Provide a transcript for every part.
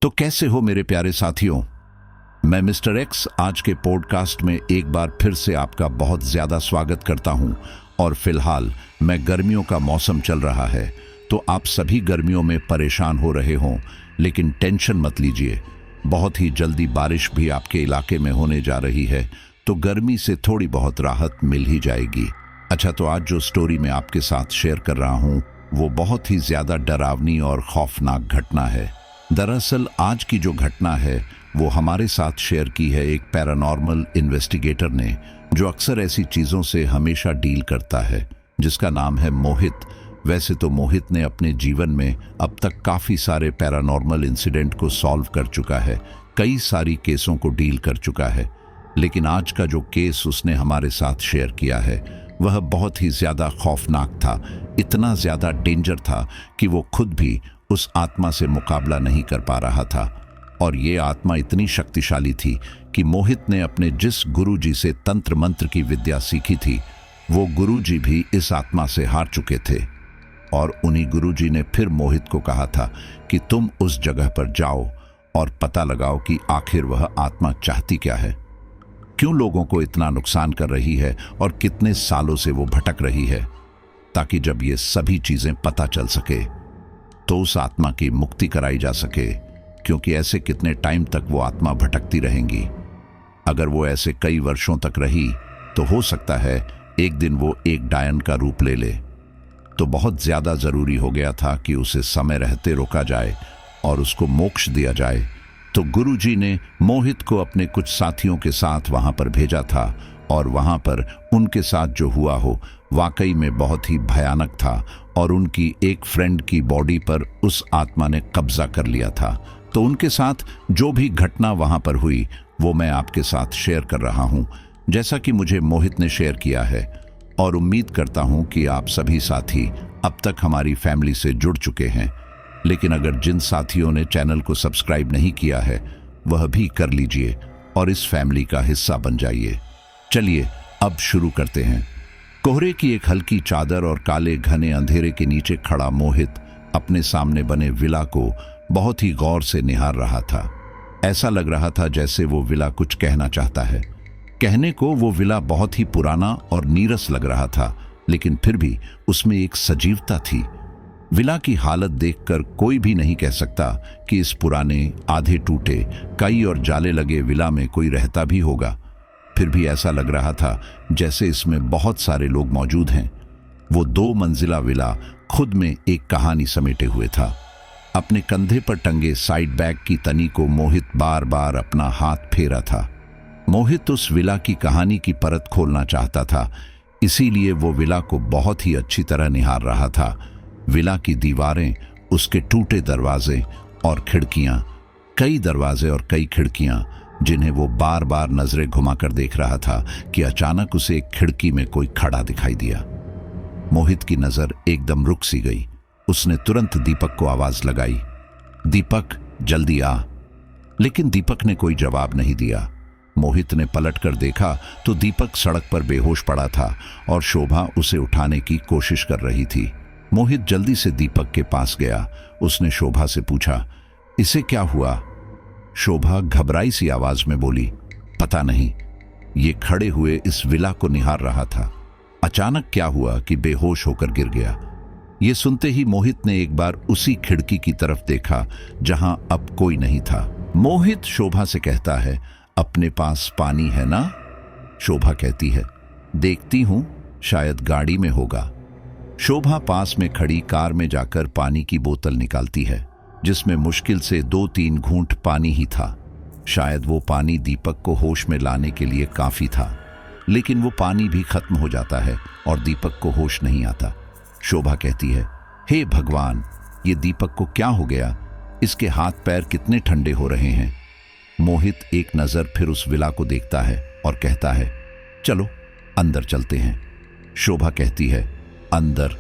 तो कैसे हो मेरे प्यारे साथियों। मैं मिस्टर एक्स आज के पॉडकास्ट में एक बार फिर से आपका बहुत ज्यादा स्वागत करता हूं। और फिलहाल मैं गर्मियों का मौसम चल रहा है, तो आप सभी गर्मियों में परेशान हो रहे हों, लेकिन टेंशन मत लीजिए। बहुत ही जल्दी बारिश भी आपके इलाके में होने जा रही है, तो गर्मी से थोड़ी बहुत राहत मिल ही जाएगी। अच्छा, तो आज जो स्टोरी मैं आपके साथ शेयर कर रहा हूं वो बहुत ही ज्यादा डरावनी और खौफनाक घटना है। दरअसल आज की जो घटना है वो हमारे साथ शेयर की है एक पैरानॉर्मल इन्वेस्टिगेटर ने, जो अक्सर ऐसी चीजों से हमेशा डील करता है, जिसका नाम है मोहित। वैसे तो मोहित ने अपने जीवन में अब तक काफी सारे पैरानॉर्मल इंसिडेंट को सॉल्व कर चुका है, कई सारी केसों को डील कर चुका है, लेकिन आज का जो केस उसने हमारे साथ शेयर किया है वह बहुत ही ज्यादा खौफनाक था। इतना ज्यादा डेंजर था कि वो खुद भी उस आत्मा से मुकाबला नहीं कर पा रहा था। और ये आत्मा इतनी शक्तिशाली थी कि मोहित ने अपने जिस गुरुजी से तंत्र मंत्र की विद्या सीखी थी, वो गुरुजी भी इस आत्मा से हार चुके थे। और उन्हीं गुरुजी ने फिर मोहित को कहा था कि तुम उस जगह पर जाओ और पता लगाओ कि आखिर वह आत्मा चाहती क्या है, क्यों लोगों को इतना नुकसान कर रही है और कितने सालों से वो भटक रही है, ताकि जब ये सभी चीजें पता चल सके तो उस आत्मा की मुक्ति कराई जा सके। क्योंकि ऐसे कितने टाइम तक वो आत्मा भटकती रहेंगी। अगर वो ऐसे कई वर्षों तक रही तो हो सकता है एक दिन वो एक डायन का रूप ले ले। तो बहुत ज्यादा जरूरी हो गया था कि उसे समय रहते रोका जाए और उसको मोक्ष दिया जाए। तो गुरुजी ने मोहित को अपने कुछ साथियों के साथ वहां पर भेजा था, और वहां पर उनके साथ जो हुआ हो वाकई में बहुत ही भयानक था। और उनकी एक फ्रेंड की बॉडी पर उस आत्मा ने कब्जा कर लिया था। तो उनके साथ जो भी घटना वहां पर हुई वो मैं आपके साथ शेयर कर रहा हूं, जैसा कि मुझे मोहित ने शेयर किया है। और उम्मीद करता हूं कि आप सभी साथी अब तक हमारी फैमिली से जुड़ चुके हैं, लेकिन अगर जिन साथियों ने चैनल को सब्सक्राइब नहीं किया है वह भी कर लीजिए और इस फैमिली का हिस्सा बन जाइए। चलिए अब शुरू करते हैं। कोहरे की एक हल्की चादर और काले घने अंधेरे के नीचे खड़ा मोहित अपने सामने बने विला को बहुत ही गौर से निहार रहा था। ऐसा लग रहा था जैसे वो विला कुछ कहना चाहता है। कहने को वो विला बहुत ही पुराना और नीरस लग रहा था, लेकिन फिर भी उसमें एक सजीवता थी। विला की हालत देखकर कोई भी नहीं कह सकता कि इस पुराने, आधे टूटे, कई और जाले लगे विला में कोई रहता भी होगा। फिर भी ऐसा लग रहा था जैसे इसमें बहुत सारे लोग मौजूद हैं। वो 2 मंजिला विला खुद में एक कहानी समेटे हुए था। अपने कंधे पर टंगे साइड बैग की तनी को मोहित बार बार अपना हाथ फेरा था। मोहित उस विला की कहानी की परत खोलना चाहता था, इसीलिए वो विला को बहुत ही अच्छी तरह निहार रहा था। विला की दीवारें, उसके टूटे दरवाजे और खिड़कियां, कई दरवाजे और कई खिड़कियां जिन्हें वो बार बार नजरें घुमाकर देख रहा था कि अचानक उसे एक खिड़की में कोई खड़ा दिखाई दिया। मोहित की नजर एकदम रुक सी गई। उसने तुरंत दीपक को आवाज लगाई, दीपक जल्दी आ। लेकिन दीपक ने कोई जवाब नहीं दिया। मोहित ने पलटकर देखा तो दीपक सड़क पर बेहोश पड़ा था और शोभा उसे उठाने की कोशिश कर रही थी। मोहित जल्दी से दीपक के पास गया। उसने शोभा से पूछा, इसे क्या हुआ? शोभा घबराई सी आवाज में बोली, पता नहीं। ये खड़े हुए इस विला को निहार रहा था। अचानक क्या हुआ कि बेहोश होकर गिर गया। ये सुनते ही मोहित ने एक बार उसी खिड़की की तरफ देखा जहां अब कोई नहीं था। मोहित शोभा से कहता है, अपने पास पानी है ना? शोभा कहती है, देखती हूं, शायद गाड़ी में होगा। शोभा पास में खड़ी कार में जाकर पानी की बोतल निकालती है, जिसमें मुश्किल से 2-3 घूंट पानी ही था। शायद वो पानी दीपक को होश में लाने के लिए काफी था, लेकिन वो पानी भी खत्म हो जाता है और दीपक को होश नहीं आता। शोभा कहती है, हे भगवान, ये दीपक को क्या हो गया? इसके हाथ पैर कितने ठंडे हो रहे हैं। मोहित एक नजर फिर उस विला को देखता है और कहता है, चलो अंदर चलते हैं। शोभा कहती है, अंदर?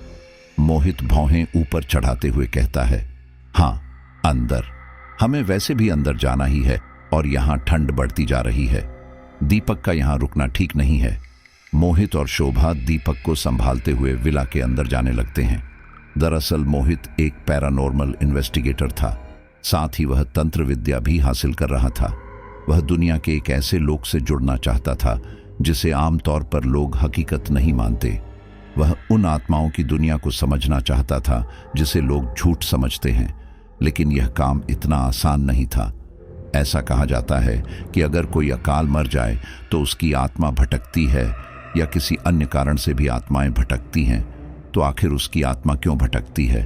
मोहित भौहें ऊपर चढ़ाते हुए कहता है, हाँ अंदर। हमें वैसे भी अंदर जाना ही है और यहां ठंड बढ़ती जा रही है। दीपक का यहां रुकना ठीक नहीं है। मोहित और शोभा दीपक को संभालते हुए विला के अंदर जाने लगते हैं। दरअसल मोहित एक पैरानॉर्मल इन्वेस्टिगेटर था। साथ ही वह तंत्र विद्या भी हासिल कर रहा था। वह दुनिया के एक ऐसे लोक से जुड़ना चाहता था जिसे आमतौर पर लोग हकीकत नहीं मानते। वह उन आत्माओं की दुनिया को समझना चाहता था जिसे लोग झूठ समझते हैं, लेकिन यह काम इतना आसान नहीं था। ऐसा कहा जाता है कि अगर कोई अकाल मर जाए तो उसकी आत्मा भटकती है, या किसी अन्य कारण से भी आत्माएं भटकती हैं। तो आखिर उसकी आत्मा क्यों भटकती है,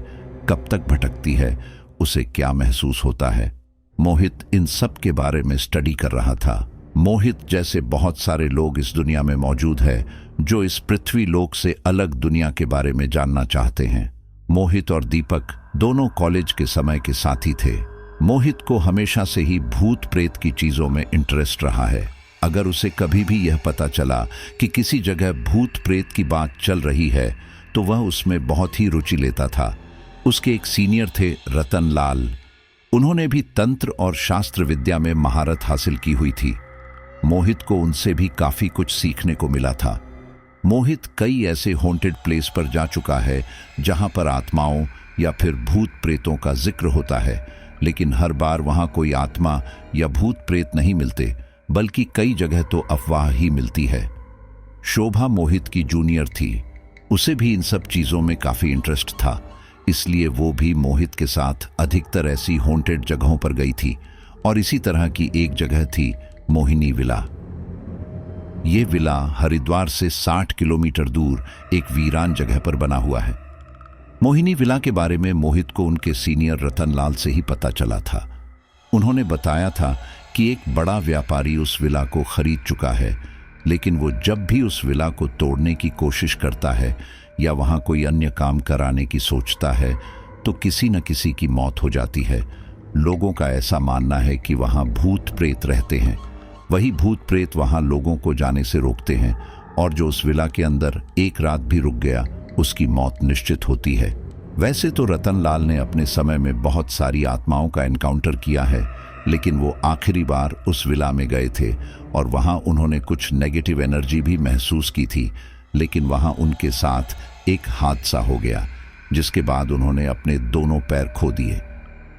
कब तक भटकती है, उसे क्या महसूस होता है? मोहित इन सब के बारे में स्टडी कर रहा था। मोहित जैसे बहुत सारे लोग इस दुनिया में मौजूद है जो इस पृथ्वी लोक से अलग दुनिया के बारे में जानना चाहते हैं। मोहित और दीपक दोनों कॉलेज के समय के साथी थे। मोहित को हमेशा से ही भूत प्रेत की चीजों में इंटरेस्ट रहा है। अगर उसे कभी भी यह पता चला कि किसी जगह भूत प्रेत की बात चल रही है तो वह उसमें बहुत ही रुचि लेता था। उसके एक सीनियर थे रतन लाल। उन्होंने भी तंत्र और शास्त्र विद्या में महारत हासिल की हुई थी। मोहित को उनसे भी काफी कुछ सीखने को मिला था। मोहित कई ऐसे हॉन्टेड प्लेस पर जा चुका है जहां पर आत्माओं या फिर भूत प्रेतों का जिक्र होता है, लेकिन हर बार वहां कोई आत्मा या भूत प्रेत नहीं मिलते, बल्कि कई जगह तो अफवाह ही मिलती है। शोभा मोहित की जूनियर थी। उसे भी इन सब चीजों में काफी इंटरेस्ट था, इसलिए वो भी मोहित के साथ अधिकतर ऐसी हॉन्टेड जगहों पर गई थी। और इसी तरह की एक जगह थी मोहिनी विला। ये विला हरिद्वार से 60 किलोमीटर दूर एक वीरान जगह पर बना हुआ है। मोहिनी विला के बारे में मोहित को उनके सीनियर रतन लाल से ही पता चला था। उन्होंने बताया था कि एक बड़ा व्यापारी उस विला को खरीद चुका है, लेकिन वो जब भी उस विला को तोड़ने की कोशिश करता है या वहां कोई अन्य काम कराने की सोचता है तो किसी न किसी की मौत हो जाती है। लोगों का ऐसा मानना है कि वहां भूत प्रेत रहते हैं। वही भूत प्रेत वहां लोगों को जाने से रोकते हैं, और जो उस विला के अंदर एक रात भी रुक गया उसकी मौत निश्चित होती है। वैसे तो रतन लाल ने अपने समय में बहुत सारी आत्माओं का एनकाउंटर किया है, लेकिन वो आखिरी बार उस विला में गए थे और वहां उन्होंने कुछ नेगेटिव एनर्जी भी महसूस की थी। लेकिन वहां उनके साथ एक हादसा हो गया, जिसके बाद उन्होंने अपने दोनों पैर खो दिए।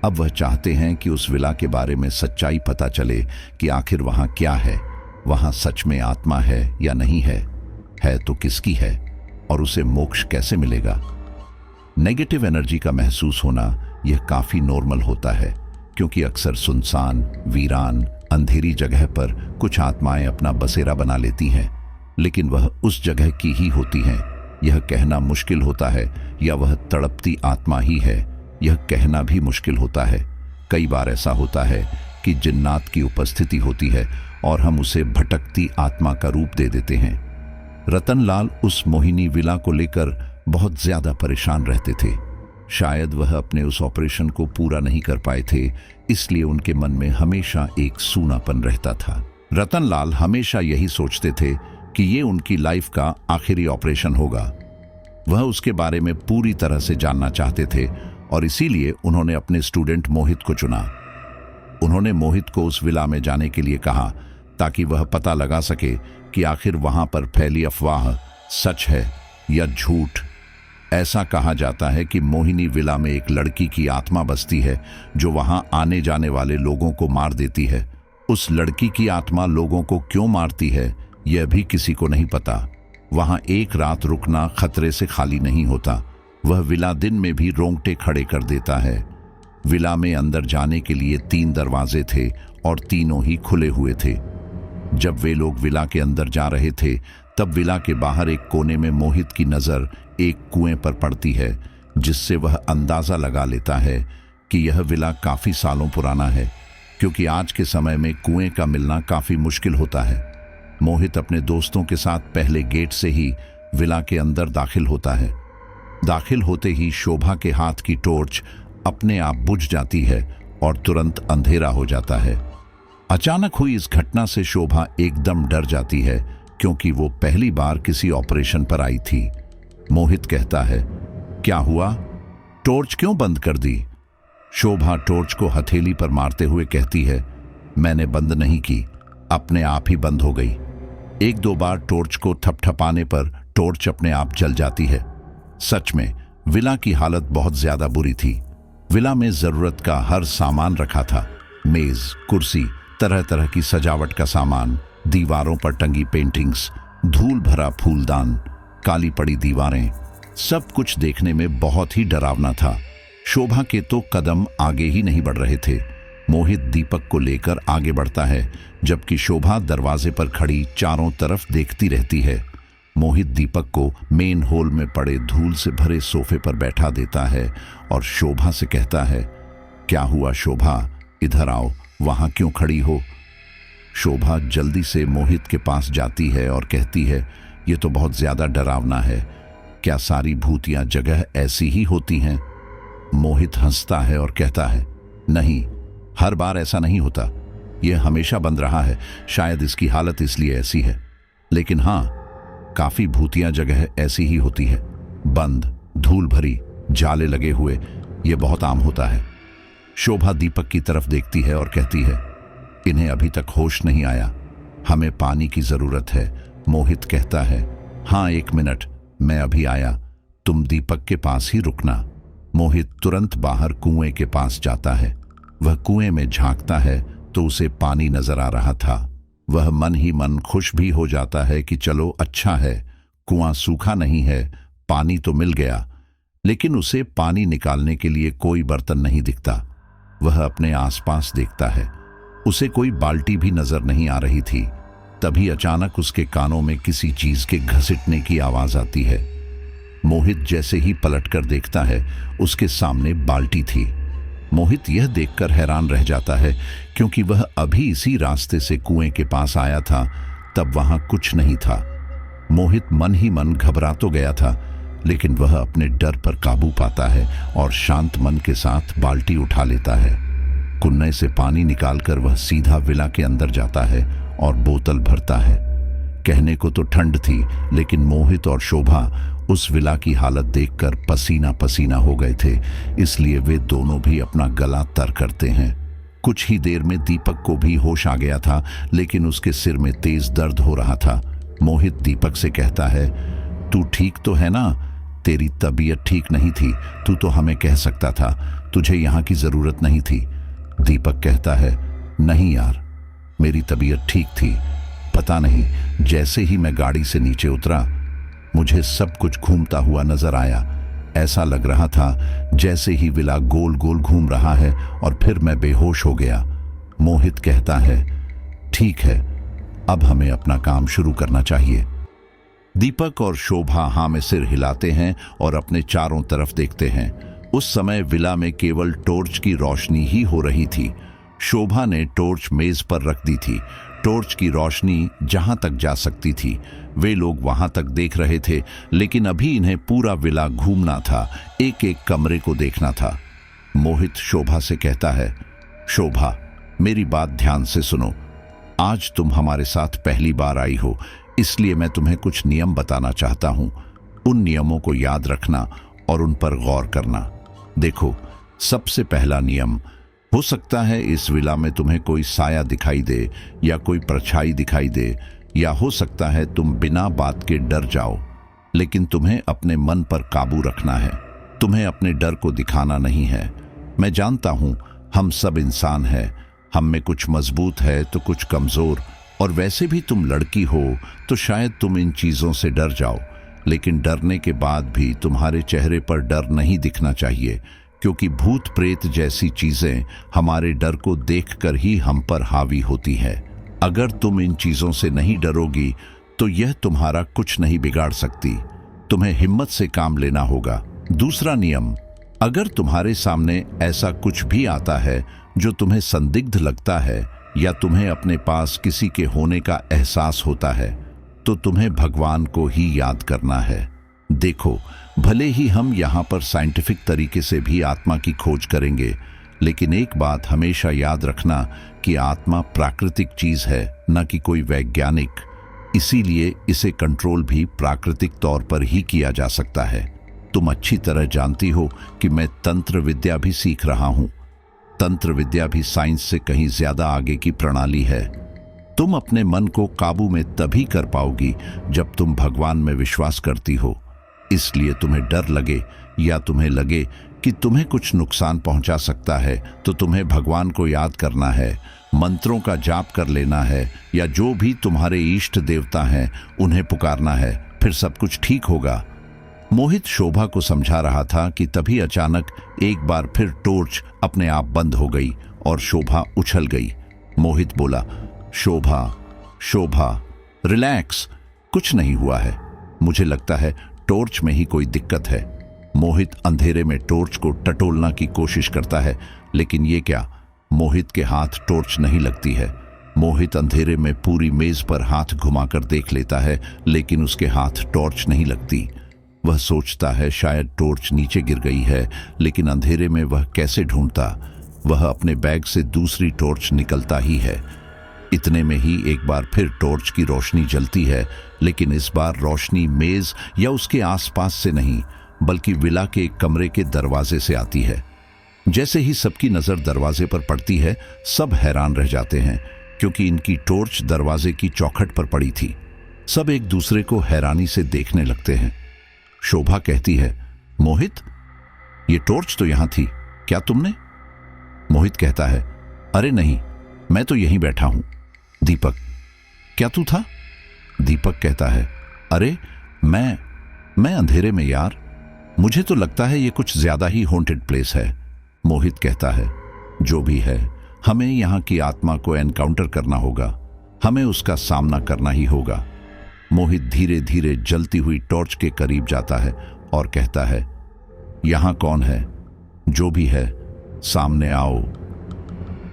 अब वह चाहते हैं कि उस विला के बारे में सच्चाई पता चले कि आखिर वहां क्या है, वहां सच में आत्मा है या नहीं है तो किसकी है, और उसे मोक्ष कैसे मिलेगा। नेगेटिव एनर्जी का महसूस होना यह काफी नॉर्मल होता है, क्योंकि अक्सर सुनसान, वीरान, अंधेरी जगह पर कुछ आत्माएं अपना बसेरा बना लेती हैं, लेकिन वह उस जगह की ही होती हैं। यह कहना मुश्किल होता है, या वह तड़पती आत्मा ही है, यह कहना भी मुश्किल होता है। कई बार ऐसा होता है कि जिन्नात की उपस्थिति होती है और हम उसे भटकती आत्मा का रूप दे देते हैं। रतनलाल उस मोहिनी विला को लेकर बहुत ज्यादा परेशान रहते थे। शायद वह अपने उस ऑपरेशन को पूरा नहीं कर पाए थे, इसलिए उनके मन में हमेशा एक सूनापन रहता था। रतनलाल हमेशा यही सोचते थे कि ये उनकी लाइफ का आखिरी ऑपरेशन होगा। वह उसके बारे में पूरी तरह से जानना चाहते थे और इसीलिए उन्होंने अपने स्टूडेंट मोहित को चुना। उन्होंने मोहित को उस विला में जाने के लिए कहा ताकि वह पता लगा सके कि आखिर वहां पर फैली अफवाह सच है या झूठ। ऐसा कहा जाता है कि मोहिनी विला में एक लड़की की आत्मा बसती है जो वहां आने जाने वाले लोगों को मार देती है। उस लड़की की आत्मा लोगों को क्यों मारती है यह भी किसी को नहीं पता। वहां एक रात रुकना खतरे से खाली नहीं होता। वह विला दिन में भी रोंगटे खड़े कर देता है। विला में अंदर जाने के लिए 3 दरवाजे थे और तीनों ही खुले हुए थे। जब वे लोग विला के अंदर जा रहे थे तब विला के बाहर एक कोने में मोहित की नजर एक कुएं पर पड़ती है, जिससे वह अंदाजा लगा लेता है कि यह विला काफी सालों पुराना है, क्योंकि आज के समय में कुएं का मिलना काफी मुश्किल होता है। मोहित अपने दोस्तों के साथ पहले गेट से ही विला के अंदर दाखिल होता है। दाखिल होते ही शोभा के हाथ की टॉर्च अपने आप बुझ जाती है और तुरंत अंधेरा हो जाता है। अचानक हुई इस घटना से शोभा एकदम डर जाती है, क्योंकि वो पहली बार किसी ऑपरेशन पर आई थी। मोहित कहता है, क्या हुआ? टॉर्च क्यों बंद कर दी? शोभा टॉर्च को हथेली पर मारते हुए कहती है, मैंने बंद नहीं की, अपने आप ही बंद हो गई। 1-2 बार टॉर्च को थपथपाने पर टॉर्च अपने आप जल जाती है। सच में विला की हालत बहुत ज्यादा बुरी थी। विला में जरूरत का हर सामान रखा था। मेज, कुर्सी, तरह तरह की सजावट का सामान, दीवारों पर टंगी पेंटिंग्स, धूल भरा फूलदान, काली पड़ी दीवारें, सब कुछ देखने में बहुत ही डरावना था। शोभा के तो कदम आगे ही नहीं बढ़ रहे थे। मोहित दीपक को लेकर आगे बढ़ता है, जबकि शोभा दरवाजे पर खड़ी चारों तरफ देखती रहती है। मोहित दीपक को मेन हॉल में पड़े धूल से भरे सोफे पर बैठा देता है और शोभा से कहता है, क्या हुआ शोभा, इधर आओ, वहां क्यों खड़ी हो? शोभा जल्दी से मोहित के पास जाती है और कहती है, ये तो बहुत ज्यादा डरावना है। क्या सारी भूतियां जगह ऐसी ही होती हैं? मोहित हंसता है और कहता है, नहीं, हर बार ऐसा नहीं होता। यह हमेशा बंद रहा है, शायद इसकी हालत इसलिए ऐसी है। लेकिन हाँ, काफी भूतियां जगह ऐसी ही होती है, बंद, धूल भरी, जाले लगे हुए। यह बहुत आम होता है। शोभा दीपक की तरफ देखती है और कहती है, इन्हें अभी तक होश नहीं आया, हमें पानी की जरूरत है। मोहित कहता है, हाँ 1 मिनट, मैं अभी आया, तुम दीपक के पास ही रुकना। मोहित तुरंत बाहर कुएं के पास जाता है। वह कुएं में झांकता है तो उसे पानी नजर आ रहा था। वह मन ही मन खुश भी हो जाता है कि चलो अच्छा है, कुआं सूखा नहीं है, पानी तो मिल गया। लेकिन उसे पानी निकालने के लिए कोई बर्तन नहीं दिखता। वह अपने आसपास देखता है, उसे कोई बाल्टी भी नजर नहीं आ रही थी। तभी अचानक उसके कानों में किसी चीज के घसीटने की आवाज आती है। मोहित जैसे ही पलटकर देखता है, उसके सामने बाल्टी थी। मोहित यह देखकर हैरान रह जाता है, क्योंकि वह अभी इसी रास्ते से कुएं के पास आया था, तब वहां कुछ नहीं था। मोहित मन ही मन घबरा तो गया था, लेकिन वह अपने डर पर काबू पाता है और शांत मन के साथ बाल्टी उठा लेता है। कुन्ने से पानी निकालकर वह सीधा विला के अंदर जाता है और बोतल भरता है। कहने को तो ठंड थी, लेकिन मोहित और शोभा उस विला की हालत देखकर पसीना पसीना हो गए थे, इसलिए वे दोनों भी अपना गला तर करते हैं। कुछ ही देर में दीपक को भी होश आ गया था, लेकिन उसके सिर में तेज दर्द हो रहा था। मोहित दीपक से कहता है, तू ठीक तो है ना? तेरी तबीयत ठीक नहीं थी, तू तो हमें कह सकता था, तुझे यहाँ की जरूरत नहीं थी। दीपक कहता है, नहीं यार, मेरी तबीयत ठीक थी। पता नहीं, जैसे ही मैं गाड़ी से नीचे उतरा, मुझे सब कुछ घूमता हुआ नजर आया। ऐसा लग रहा था जैसे ही विला गोल गोल घूम रहा है और फिर मैं बेहोश हो गया। मोहित कहता है, ठीक है, अब हमें अपना काम शुरू करना चाहिए। दीपक और शोभा हाँ में सिर हिलाते हैं और अपने चारों तरफ देखते हैं। उस समय विला में केवल टॉर्च की रोशनी ही हो रही थी। शोभा ने टॉर्च मेज पर रख दी थी। टॉर्च की रोशनी जहां तक जा सकती थी, वे लोग वहां तक देख रहे थे, लेकिन अभी इन्हें पूरा विला घूमना था, एक एक कमरे को देखना था। मोहित शोभा से कहता है, शोभा, मेरी बात ध्यान से सुनो। आज तुम हमारे साथ पहली बार आई हो, इसलिए मैं तुम्हें कुछ नियम बताना चाहता हूं। उन नियमों को याद रखना और उन पर गौर करना। देखो, सबसे पहला नियम, हो सकता है इस विला में तुम्हें कोई साया दिखाई दे या कोई परछाई दिखाई दे, या हो सकता है तुम बिना बात के डर जाओ, लेकिन तुम्हें अपने मन पर काबू रखना है। तुम्हें अपने डर को दिखाना नहीं है। मैं जानता हूं, हम सब इंसान हैं, हम में कुछ मजबूत है तो कुछ कमजोर, और वैसे भी तुम लड़की हो तो शायद तुम इन चीजों से डर जाओ, लेकिन डरने के बाद भी तुम्हारे चेहरे पर डर नहीं दिखना चाहिए, क्योंकि भूत प्रेत जैसी चीजें हमारे डर को देखकर ही हम पर हावी होती है। अगर तुम इन चीजों से नहीं डरोगी तो यह तुम्हारा कुछ नहीं बिगाड़ सकती। तुम्हें हिम्मत से काम लेना होगा। दूसरा नियम, अगर तुम्हारे सामने ऐसा कुछ भी आता है जो तुम्हें संदिग्ध लगता है या तुम्हें अपने पास किसी के होने का एहसास होता है, तो तुम्हें भगवान को ही याद करना है। देखो, भले ही हम यहाँ पर साइंटिफिक तरीके से भी आत्मा की खोज करेंगे, लेकिन एक बात हमेशा याद रखना कि आत्मा प्राकृतिक चीज है, न कि कोई वैज्ञानिक। इसीलिए इसे कंट्रोल भी प्राकृतिक तौर पर ही किया जा सकता है। तुम अच्छी तरह जानती हो कि मैं तंत्र विद्या भी सीख रहा हूँ। तंत्र विद्या भी साइंस से कहीं ज्यादा आगे की प्रणाली है। तुम अपने मन को काबू में तभी कर पाओगी जब तुम भगवान में विश्वास करती हो। इसलिए तुम्हें डर लगे या तुम्हें लगे कि तुम्हें कुछ नुकसान पहुंचा सकता है तो तुम्हें भगवान को याद करना है, मंत्रों का जाप कर लेना है, या जो भी तुम्हारे इष्ट देवता हैं उन्हें पुकारना है, फिर सब कुछ ठीक होगा। मोहित शोभा को समझा रहा था कि तभी अचानक एक बार फिर टॉर्च अपने आप बंद हो गई और शोभा उछल गई। मोहित बोला, शोभा शोभा रिलैक्स, कुछ नहीं हुआ है, मुझे लगता है टॉर्च में ही कोई दिक्कत है। मोहित अंधेरे में टॉर्च को टटोलने की कोशिश करता है, लेकिन ये क्या, मोहित के हाथ टॉर्च नहीं लगती है। मोहित अंधेरे में पूरी मेज पर हाथ घुमाकर देख लेता है, लेकिन उसके हाथ टॉर्च नहीं लगती। वह सोचता है शायद टॉर्च नीचे गिर गई है, लेकिन अंधेरे में वह कैसे ढूंढता। वह अपने बैग से दूसरी टॉर्च निकलता ही है। इतने में ही एक बार फिर टॉर्च की रोशनी जलती है, लेकिन इस बार रोशनी मेज या उसके आसपास से नहीं, बल्कि विला के एक कमरे के दरवाजे से आती है। जैसे ही सबकी नजर दरवाजे पर पड़ती है, सब हैरान रह जाते हैं, क्योंकि इनकी टॉर्च दरवाजे की चौखट पर पड़ी थी। सब एक दूसरे को हैरानी से देखने लगते हैं। शोभा कहती है, मोहित, ये टॉर्च तो यहां थी, क्या तुमने? मोहित कहता है, अरे नहीं, मैं तो यहीं बैठा हूं। दीपक, क्या तू था? दीपक कहता है, अरे मैं अंधेरे में यार, मुझे तो लगता है ये कुछ ज्यादा ही हॉन्टेड प्लेस है। मोहित कहता है, जो भी है, हमें यहाँ की आत्मा को एनकाउंटर करना होगा, हमें उसका सामना करना ही होगा। मोहित धीरे धीरे जलती हुई टॉर्च के करीब जाता है और कहता है, यहां कौन है? जो भी है, सामने आओ।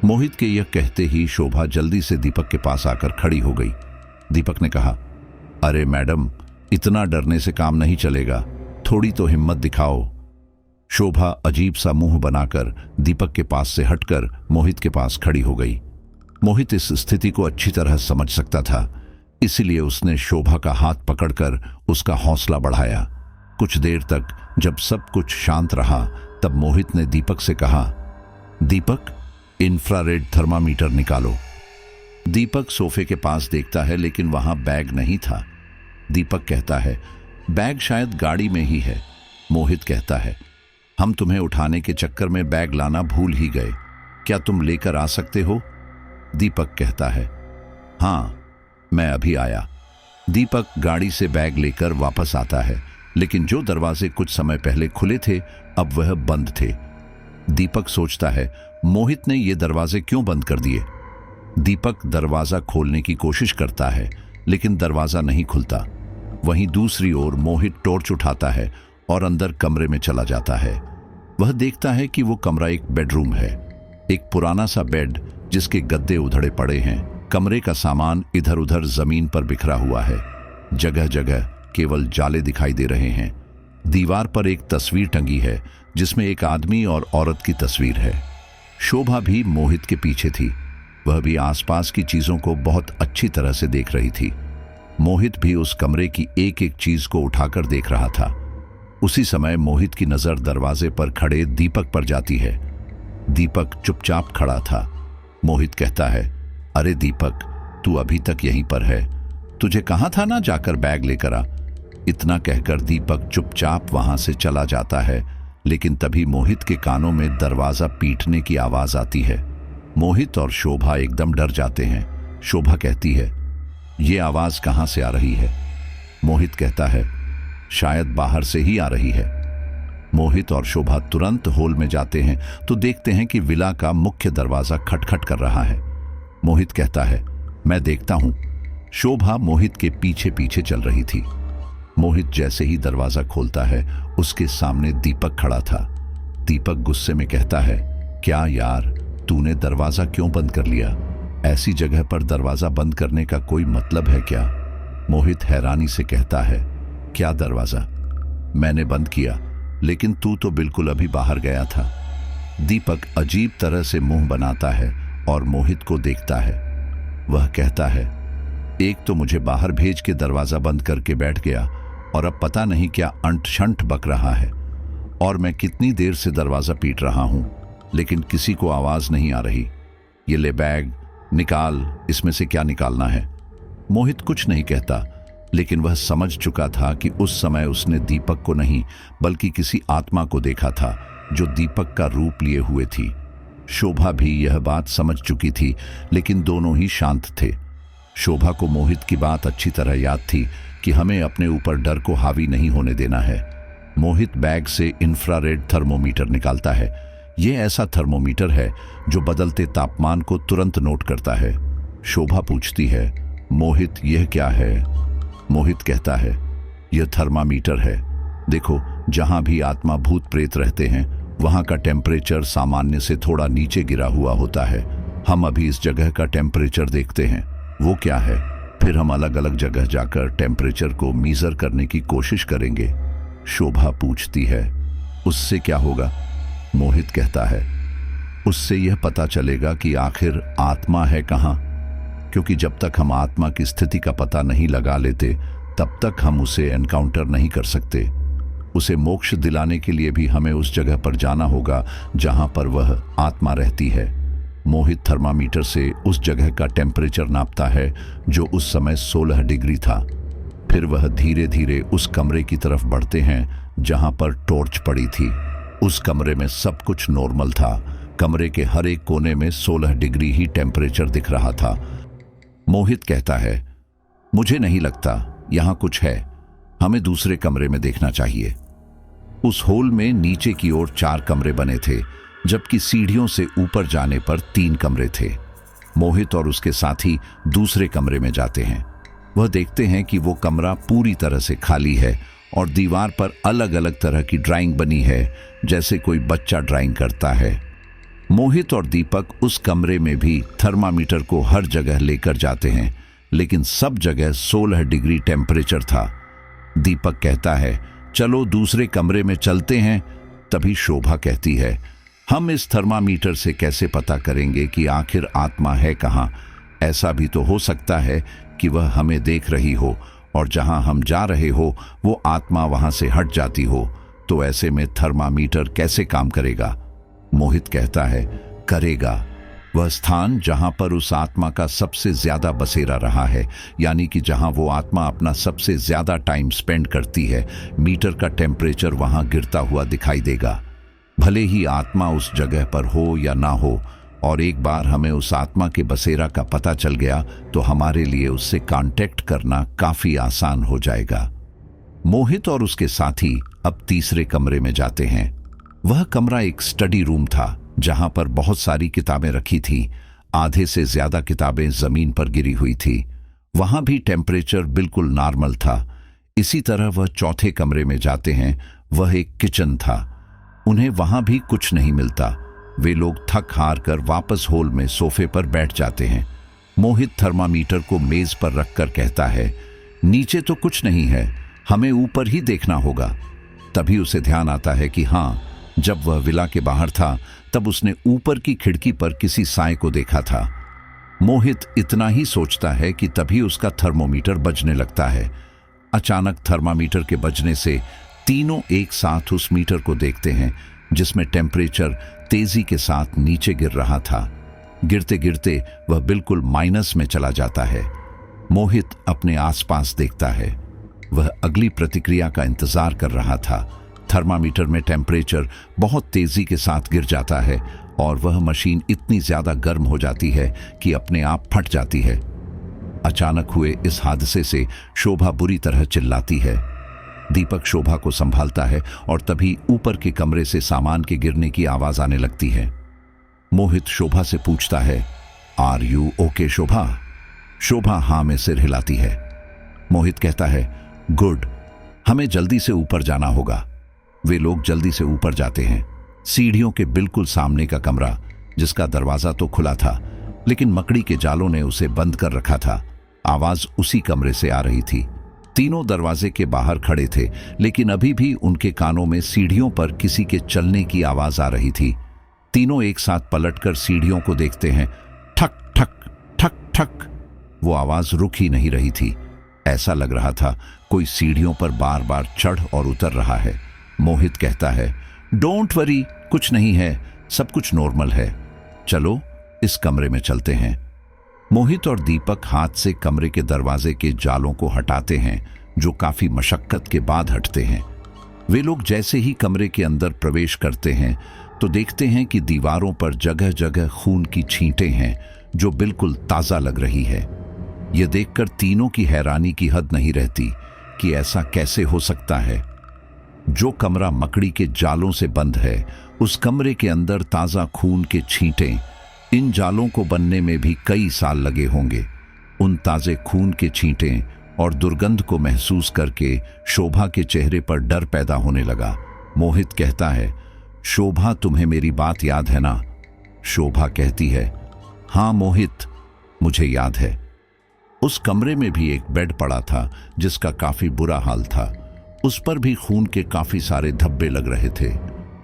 मोहित के यह कहते ही शोभा जल्दी से दीपक के पास आकर खड़ी हो गई। दीपक ने कहा, अरे मैडम, इतना डरने से काम नहीं चलेगा, थोड़ी तो हिम्मत दिखाओ। शोभा अजीब सा मुंह बनाकर दीपक के पास से हटकर मोहित के पास खड़ी हो गई। मोहित इस स्थिति को अच्छी तरह समझ सकता था, इसलिए उसने शोभा का हाथ पकड़कर उसका हौसला बढ़ाया। कुछ देर तक जब सब कुछ शांत रहा, तब मोहित ने दीपक से कहा, दीपक, इंफ्रारेड थर्मामीटर निकालो। दीपक सोफे के पास देखता है, लेकिन वहां बैग नहीं था। दीपक कहता है, बैग शायद गाड़ी में ही है। मोहित कहता है, हम तुम्हें उठाने के चक्कर में बैग लाना भूल ही गए, क्या तुम लेकर आ सकते हो? दीपक कहता है, हाँ, मैं अभी आया। दीपक गाड़ी से बैग लेकर वापस आता है, लेकिन जो दरवाजे कुछ समय पहले खुले थे, अब वह बंद थे। दीपक सोचता है, मोहित ने ये दरवाजे क्यों बंद कर दिए? दीपक दरवाजा खोलने की कोशिश करता है, लेकिन दरवाजा नहीं खुलता। वहीं दूसरी ओर मोहित टॉर्च उठाता है और अंदर कमरे में चला जाता है। वह देखता है कि वो कमरा एक बेडरूम है। एक पुराना सा बेड जिसके गद्दे उधड़े पड़े हैं। कमरे का सामान इधर उधर जमीन पर बिखरा हुआ है। जगह जगह केवल जाले दिखाई दे रहे हैं। दीवार पर एक तस्वीर टंगी है, जिसमें एक आदमी और औरत की तस्वीर है। शोभा भी मोहित के पीछे थी। वह भी आसपास की चीजों को बहुत अच्छी तरह से देख रही थी। मोहित भी उस कमरे की एक एक चीज को उठाकर देख रहा था। उसी समय मोहित की नजर दरवाजे पर खड़े दीपक पर जाती है। दीपक चुपचाप खड़ा था। मोहित कहता है, अरे दीपक, तू अभी तक यहीं पर है, तुझे कहा था ना जाकर बैग लेकर आ। इतना कहकर दीपक चुपचाप वहां से चला जाता है, लेकिन तभी मोहित के कानों में दरवाजा पीटने की आवाज आती है। मोहित और शोभा एकदम डर जाते हैं। शोभा कहती है, ये आवाज कहां से आ रही है? मोहित कहता है, शायद बाहर से ही आ रही है। मोहित और शोभा तुरंत हॉल में जाते हैं तो देखते हैं कि विला का मुख्य दरवाजा खटखट कर रहा है। मोहित कहता है, मैं देखता हूं। शोभा मोहित के पीछे पीछे चल रही थी। मोहित जैसे ही दरवाजा खोलता है, उसके सामने दीपक खड़ा था। दीपक गुस्से में कहता है, क्या यार, तूने दरवाजा क्यों बंद कर लिया? ऐसी जगह पर दरवाजा बंद करने का कोई मतलब है क्या? मोहित हैरानी से कहता है, क्या दरवाजा? मैंने बंद किया, लेकिन तू तो बिल्कुल अभी बाहर गया था। दीपक अजीब तरह से मुंह बनाता है और मोहित को देखता है। वह कहता है, एक तो मुझे बाहर भेज के दरवाजा बंद करके बैठ गया, और अब पता नहीं क्या अंट शंट बक रहा है। और मैं कितनी देर से दरवाजा पीट रहा हूं, लेकिन किसी को आवाज नहीं आ रही। ये ले बैग, निकाल, इसमें से क्या निकालना है? मोहित कुछ नहीं कहता, लेकिन वह समझ चुका था कि उस समय उसने दीपक को नहीं, बल्कि किसी आत्मा को देखा था। जो दीपक का रूप लिए हुए थी। शोभा भी यह बात समझ चुकी थी, लेकिन दोनों ही शांत थे। शोभा को मोहित की बात अच्छी तरह याद थी कि हमें अपने ऊपर डर को हावी नहीं होने देना है। मोहित बैग से इंफ्रारेड थर्मोमीटर निकालता है। यह ऐसा थर्मोमीटर है जो बदलते तापमान को तुरंत नोट करता है। शोभा पूछती है, मोहित यह क्या है? मोहित कहता है, यह थर्मामीटर है। देखो, जहां भी आत्मा भूत प्रेत रहते हैं वहां का टेम्परेचर सामान्य से थोड़ा नीचे गिरा हुआ होता है। हम अभी इस जगह का टेम्परेचर देखते हैं, वो क्या है, फिर हम अलग अलग जगह जाकर टेम्परेचर को मीजर करने की कोशिश करेंगे। शोभा पूछती है, उससे क्या होगा? मोहित कहता है, उससे यह पता चलेगा कि आखिर आत्मा है कहाँ, क्योंकि जब तक हम आत्मा की स्थिति का पता नहीं लगा लेते तब तक हम उसे एनकाउंटर नहीं कर सकते। उसे मोक्ष दिलाने के लिए भी हमें उस जगह पर जाना होगा जहां पर वह आत्मा रहती है। मोहित थर्मामीटर से उस जगह का टेम्परेचर नापता है जो उस समय 16 डिग्री था। फिर वह धीरे धीरे उस कमरे की तरफ बढ़ते हैं जहां पर टॉर्च पड़ी थी। उस कमरे में सब कुछ नॉर्मल था। कमरे के हर एक कोने में 16 डिग्री ही टेम्परेचर दिख रहा था। मोहित कहता है, मुझे नहीं लगता यहां कुछ है, हमें दूसरे कमरे में देखना चाहिए। उस होल में नीचे की ओर 4 कमरे बने थे, जबकि सीढ़ियों से ऊपर जाने पर 3 कमरे थे। मोहित और उसके साथी दूसरे कमरे में जाते हैं। वह देखते हैं कि वो कमरा पूरी तरह से खाली है और दीवार पर अलग अलग तरह की ड्राइंग बनी है, जैसे कोई बच्चा ड्राइंग करता है। मोहित और दीपक उस कमरे में भी थर्मामीटर को हर जगह लेकर जाते हैं, लेकिन सब जगह 16 डिग्री टेम्परेचर था। दीपक कहता है, चलो दूसरे कमरे में चलते हैं। तभी शोभा कहती है, हम इस थर्मामीटर से कैसे पता करेंगे कि आखिर आत्मा है कहाँ? ऐसा भी तो हो सकता है कि वह हमें देख रही हो और जहां हम जा रहे हो वो आत्मा वहां से हट जाती हो, तो ऐसे में थर्मामीटर कैसे काम करेगा? मोहित कहता है, करेगा। वह स्थान जहां पर उस आत्मा का सबसे ज्यादा बसेरा रहा है, यानी कि जहां वो आत्मा अपना सबसे ज्यादा टाइम स्पेंड करती है, मीटर का टेम्परेचर वहां गिरता हुआ दिखाई देगा। भले ही आत्मा उस जगह पर हो या ना हो, और एक बार हमें उस आत्मा के बसेरा का पता चल गया तो हमारे लिए उससे कांटेक्ट करना काफी आसान हो जाएगा। मोहित और उसके साथी अब तीसरे कमरे में जाते हैं। वह कमरा एक स्टडी रूम था जहां पर बहुत सारी किताबें रखी थी। आधे से ज्यादा किताबें जमीन पर गिरी हुई थी। वहां भी टेम्परेचर बिल्कुल नॉर्मल था। इसी तरह वह चौथे कमरे में जाते हैं। वह एक किचन था। उन्हें वहां भी कुछ नहीं मिलता। वे लोग थक हार कर वापस हॉल में सोफे पर बैठ जाते हैं। मोहित थर्मामीटर को मेज पर रखकर कहता है, नीचे तो कुछ नहीं है, हमें ऊपर ही देखना होगा। तभी उसे ध्यान आता है कि हाँ, जब वह विला के बाहर था तब उसने ऊपर की खिड़की पर किसी साए को देखा था। मोहित इतना ही सोचता है कि तभी उसका थर्मोमीटर बजने लगता है। अचानक थर्मामीटर के बजने से तीनों एक साथ उस मीटर को देखते हैं जिसमें टेम्परेचर तेजी के साथ नीचे गिर रहा था। गिरते गिरते वह बिल्कुल माइनस में चला जाता है। मोहित अपने आसपास देखता है। वह अगली प्रतिक्रिया का इंतजार कर रहा था। थर्मामीटर में टेम्परेचर बहुत तेजी के साथ गिर जाता है और वह मशीन इतनी ज्यादा गर्म हो जाती है कि अपने आप फट जाती है। अचानक हुए इस हादसे से शोभा बुरी तरह चिल्लाती है। दीपक शोभा को संभालता है और तभी ऊपर के कमरे से सामान के गिरने की आवाज आने लगती है। मोहित शोभा से पूछता है, आर यू ओके शोभा? शोभा हाँ में सिर हिलाती है। मोहित कहता है, गुड, हमें जल्दी से ऊपर जाना होगा। वे लोग जल्दी से ऊपर जाते हैं। सीढ़ियों के बिल्कुल सामने का कमरा, जिसका दरवाजा तो खुला था लेकिन मकड़ी के जालों ने उसे बंद कर रखा था। आवाज उसी कमरे से आ रही थी। तीनों दरवाजे के बाहर खड़े थे, लेकिन अभी भी उनके कानों में सीढ़ियों पर किसी के चलने की आवाज आ रही थी। तीनों एक साथ पलटकर सीढ़ियों को देखते हैं। ठक ठक ठक ठक। वो आवाज रुक ही नहीं रही थी। ऐसा लग रहा था कोई सीढ़ियों पर बार बार चढ़ और उतर रहा है। मोहित कहता है, डोंट वरी, कुछ नहीं है, सब कुछ नॉर्मल है। चलो इस कमरे में चलते हैं। मोहित और दीपक हाथ से कमरे के दरवाजे के जालों को हटाते हैं, जो काफी मशक्कत के बाद हटते हैं। वे लोग जैसे ही कमरे के अंदर प्रवेश करते हैं तो देखते हैं कि दीवारों पर जगह जगह खून की छींटें हैं जो बिल्कुल ताज़ा लग रही है। यह देखकर तीनों की हैरानी की हद नहीं रहती कि ऐसा कैसे हो सकता है। जो कमरा मकड़ी के जालों से बंद है, उस कमरे के अंदर ताज़ा खून के छींटें। इन जालों को बनने में भी कई साल लगे होंगे। उन ताज़े खून के छींटें और दुर्गंध को महसूस करके शोभा के चेहरे पर डर पैदा होने लगा। मोहित कहता है, शोभा, तुम्हें मेरी बात याद है ना? शोभा कहती है, हाँ मोहित, मुझे याद है। उस कमरे में भी एक बेड पड़ा था जिसका काफी बुरा हाल था। उस पर भी खून के काफी सारे धब्बे लग रहे थे।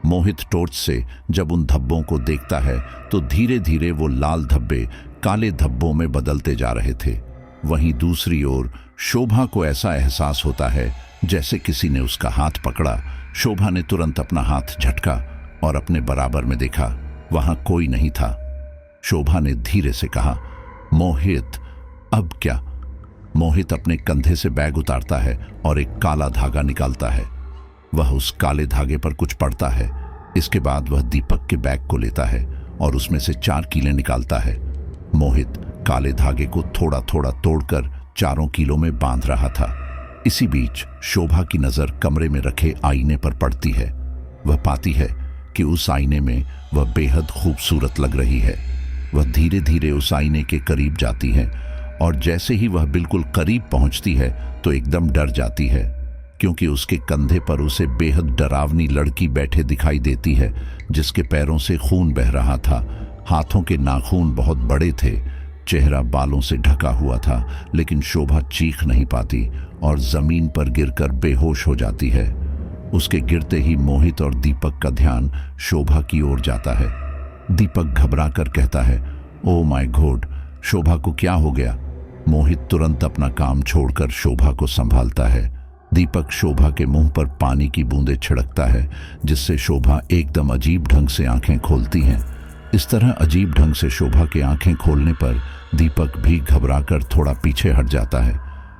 मोहित टॉर्च से जब उन धब्बों को देखता है तो धीरे धीरे वो लाल धब्बे काले धब्बों में बदलते जा रहे थे। वहीं दूसरी ओर शोभा को ऐसा एहसास होता है जैसे किसी ने उसका हाथ पकड़ा। शोभा ने तुरंत अपना हाथ झटका और अपने बराबर में देखा। वहां कोई नहीं था। शोभा ने धीरे से कहा, मोहित, अब क्या? मोहित अपने कंधे से बैग उतारता है और एक काला धागा निकालता है। वह उस काले धागे पर कुछ पढ़ता है। इसके बाद वह दीपक के बैग को लेता है और उसमें से 4 कीलें निकालता है। मोहित काले धागे को थोड़ा थोड़ा तोड़कर 4 कीलों में बांध रहा था। इसी बीच शोभा की नजर कमरे में रखे आईने पर पड़ती है। वह पाती है कि उस आईने में वह बेहद खूबसूरत लग रही है। वह धीरे धीरे उस आईने के करीब जाती है और जैसे ही वह बिल्कुल करीब पहुंचती है तो एकदम डर जाती है, क्योंकि उसके कंधे पर उसे बेहद डरावनी लड़की बैठे दिखाई देती है जिसके पैरों से खून बह रहा था। हाथों के नाखून बहुत बड़े थे। चेहरा बालों से ढका हुआ था, लेकिन शोभा चीख नहीं पाती और जमीन पर गिरकर बेहोश हो जाती है। उसके गिरते ही मोहित और दीपक का ध्यान शोभा की ओर जाता है। दीपक घबरा कर कहता है, ओ माय गॉड, शोभा को क्या हो गया? मोहित तुरंत अपना काम छोड़कर शोभा को संभालता है। दीपक शोभा के मुंह पर पानी की बूंदें छिड़कता है, जिससे शोभा एकदम अजीब ढंग से आंखें खोलती हैं। इस तरह अजीब ढंग से शोभा के आंखें खोलने पर दीपक भी घबराकर थोड़ा पीछे हट जाता है।